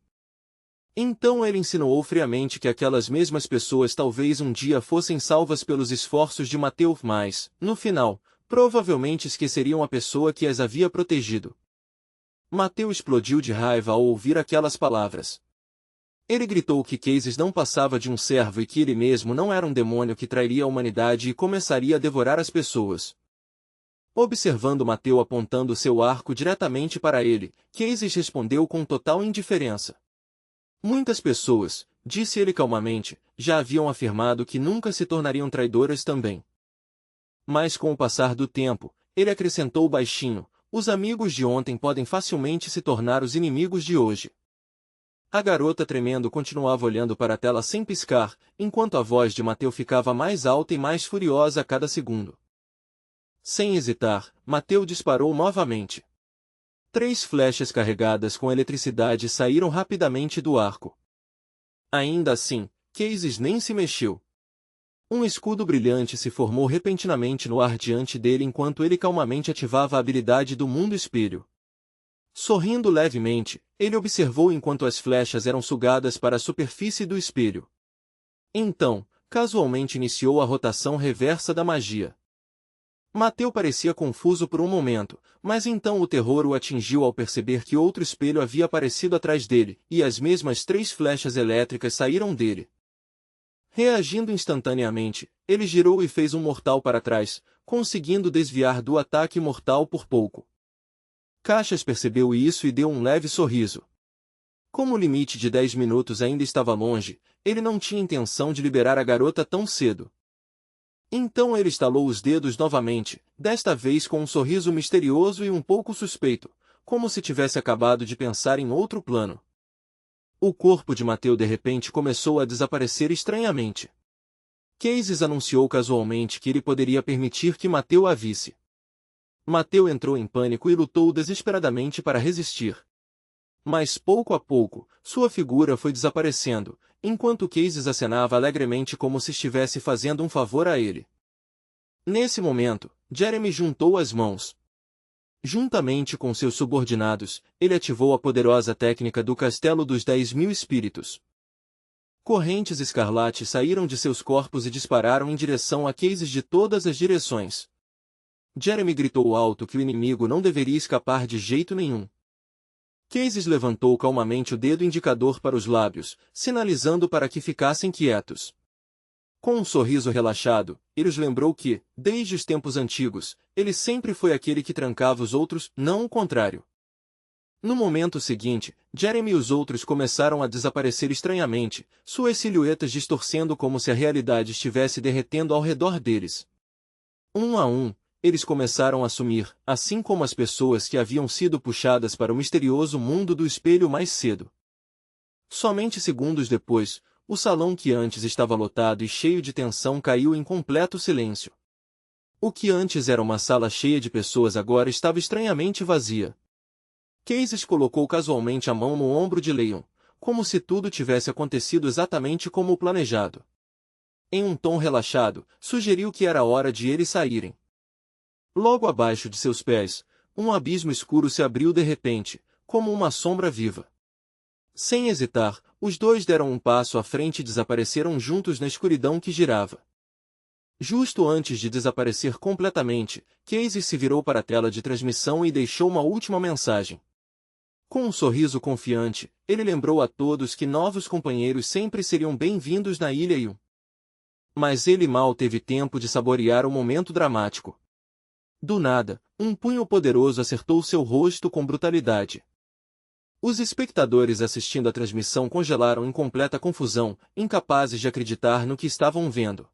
Então ele insinuou friamente que aquelas mesmas pessoas talvez um dia fossem salvas pelos esforços de Mateu, mas, no final, provavelmente esqueceriam a pessoa que as havia protegido. Mateu explodiu de raiva ao ouvir aquelas palavras. Ele gritou que Cases não passava de um servo e que ele mesmo não era um demônio que trairia a humanidade e começaria a devorar as pessoas. Observando Mateu apontando seu arco diretamente para ele, Cases respondeu com total indiferença. Muitas pessoas, disse ele calmamente, já haviam afirmado que nunca se tornariam traidoras também. Mas com o passar do tempo, ele acrescentou baixinho, os amigos de ontem podem facilmente se tornar os inimigos de hoje. A garota tremendo continuava olhando para a tela sem piscar, enquanto a voz de Mateu ficava mais alta e mais furiosa a cada segundo. Sem hesitar, Mateu disparou novamente. 3 flechas carregadas com eletricidade saíram rapidamente do arco. Ainda assim, Cases nem se mexeu. Um escudo brilhante se formou repentinamente no ar diante dele enquanto ele calmamente ativava a habilidade do Mundo Espelho. Sorrindo levemente, ele observou enquanto as flechas eram sugadas para a superfície do espelho. Então, casualmente iniciou a rotação reversa da magia. Mateu parecia confuso por um momento, mas então o terror o atingiu ao perceber que outro espelho havia aparecido atrás dele, e as mesmas 3 flechas elétricas saíram dele. Reagindo instantaneamente, ele girou e fez um mortal para trás, conseguindo desviar do ataque mortal por pouco. Caxias percebeu isso e deu um leve sorriso. Como o limite de 10 minutos ainda estava longe, ele não tinha intenção de liberar a garota tão cedo. Então ele estalou os dedos novamente, desta vez com um sorriso misterioso e um pouco suspeito, como se tivesse acabado de pensar em outro plano. O corpo de Mateu de repente começou a desaparecer estranhamente. Cases anunciou casualmente que ele poderia permitir que Mateu a visse. Mateu entrou em pânico e lutou desesperadamente para resistir. Mas pouco a pouco, sua figura foi desaparecendo, enquanto Cases acenava alegremente como se estivesse fazendo um favor a ele. Nesse momento, Jeremy juntou as mãos. Juntamente com seus subordinados, ele ativou a poderosa técnica do Castelo dos 10.000 Espíritos. Correntes escarlates saíram de seus corpos e dispararam em direção a Cases de todas as direções. Jeremy gritou alto que o inimigo não deveria escapar de jeito nenhum. Cases levantou calmamente o dedo indicador para os lábios, sinalizando para que ficassem quietos. Com um sorriso relaxado, ele os lembrou que, desde os tempos antigos, ele sempre foi aquele que trancava os outros, não o contrário. No momento seguinte, Jeremy e os outros começaram a desaparecer estranhamente, suas silhuetas distorcendo como se a realidade estivesse derretendo ao redor deles. Um a um, eles começaram a sumir, assim como as pessoas que haviam sido puxadas para o misterioso mundo do espelho mais cedo. Somente segundos depois, o salão que antes estava lotado e cheio de tensão caiu em completo silêncio. O que antes era uma sala cheia de pessoas agora estava estranhamente vazia. Cases colocou casualmente a mão no ombro de Leon, como se tudo tivesse acontecido exatamente como o planejado. Em um tom relaxado, sugeriu que era hora de eles saírem. Logo abaixo de seus pés, um abismo escuro se abriu de repente, como uma sombra viva. Sem hesitar, os dois deram um passo à frente e desapareceram juntos na escuridão que girava. Justo antes de desaparecer completamente, Casey se virou para a tela de transmissão e deixou uma última mensagem. Com um sorriso confiante, ele lembrou a todos que novos companheiros sempre seriam bem-vindos na Ilha Yu. Mas ele mal teve tempo de saborear o momento dramático. Do nada, um punho poderoso acertou seu rosto com brutalidade. Os espectadores assistindo à transmissão congelaram em completa confusão, incapazes de acreditar no que estavam vendo.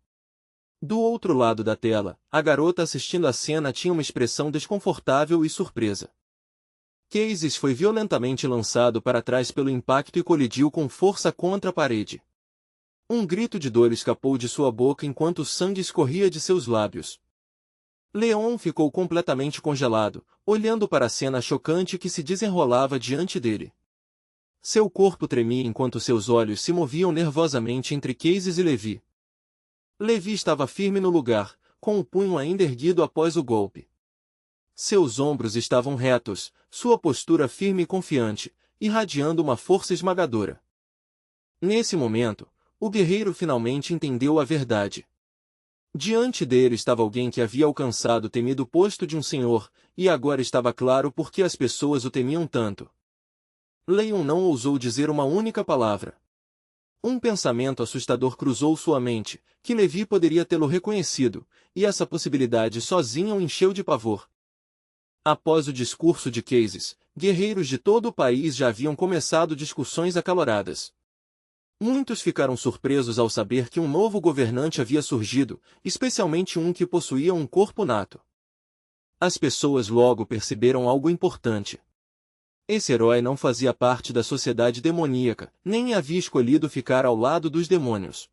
Do outro lado da tela, a garota assistindo à cena tinha uma expressão desconfortável e surpresa. Cases foi violentamente lançado para trás pelo impacto e colidiu com força contra a parede. Um grito de dor escapou de sua boca enquanto o sangue escorria de seus lábios. Leon ficou completamente congelado, olhando para a cena chocante que se desenrolava diante dele. Seu corpo tremia enquanto seus olhos se moviam nervosamente entre Cases e Levi. Levi estava firme no lugar, com o punho ainda erguido após o golpe. Seus ombros estavam retos, sua postura firme e confiante, irradiando uma força esmagadora. Nesse momento, o guerreiro finalmente entendeu a verdade. Diante dele estava alguém que havia alcançado o temido posto de um senhor, e agora estava claro por que as pessoas o temiam tanto. Leon não ousou dizer uma única palavra. Um pensamento assustador cruzou sua mente, que Levi poderia tê-lo reconhecido, e essa possibilidade sozinha o encheu de pavor. Após o discurso de Cases, guerreiros de todo o país já haviam começado discussões acaloradas. Muitos ficaram surpresos ao saber que um novo governante havia surgido, especialmente um que possuía um corpo nato. As pessoas logo perceberam algo importante. Esse herói não fazia parte da sociedade demoníaca, nem havia escolhido ficar ao lado dos demônios.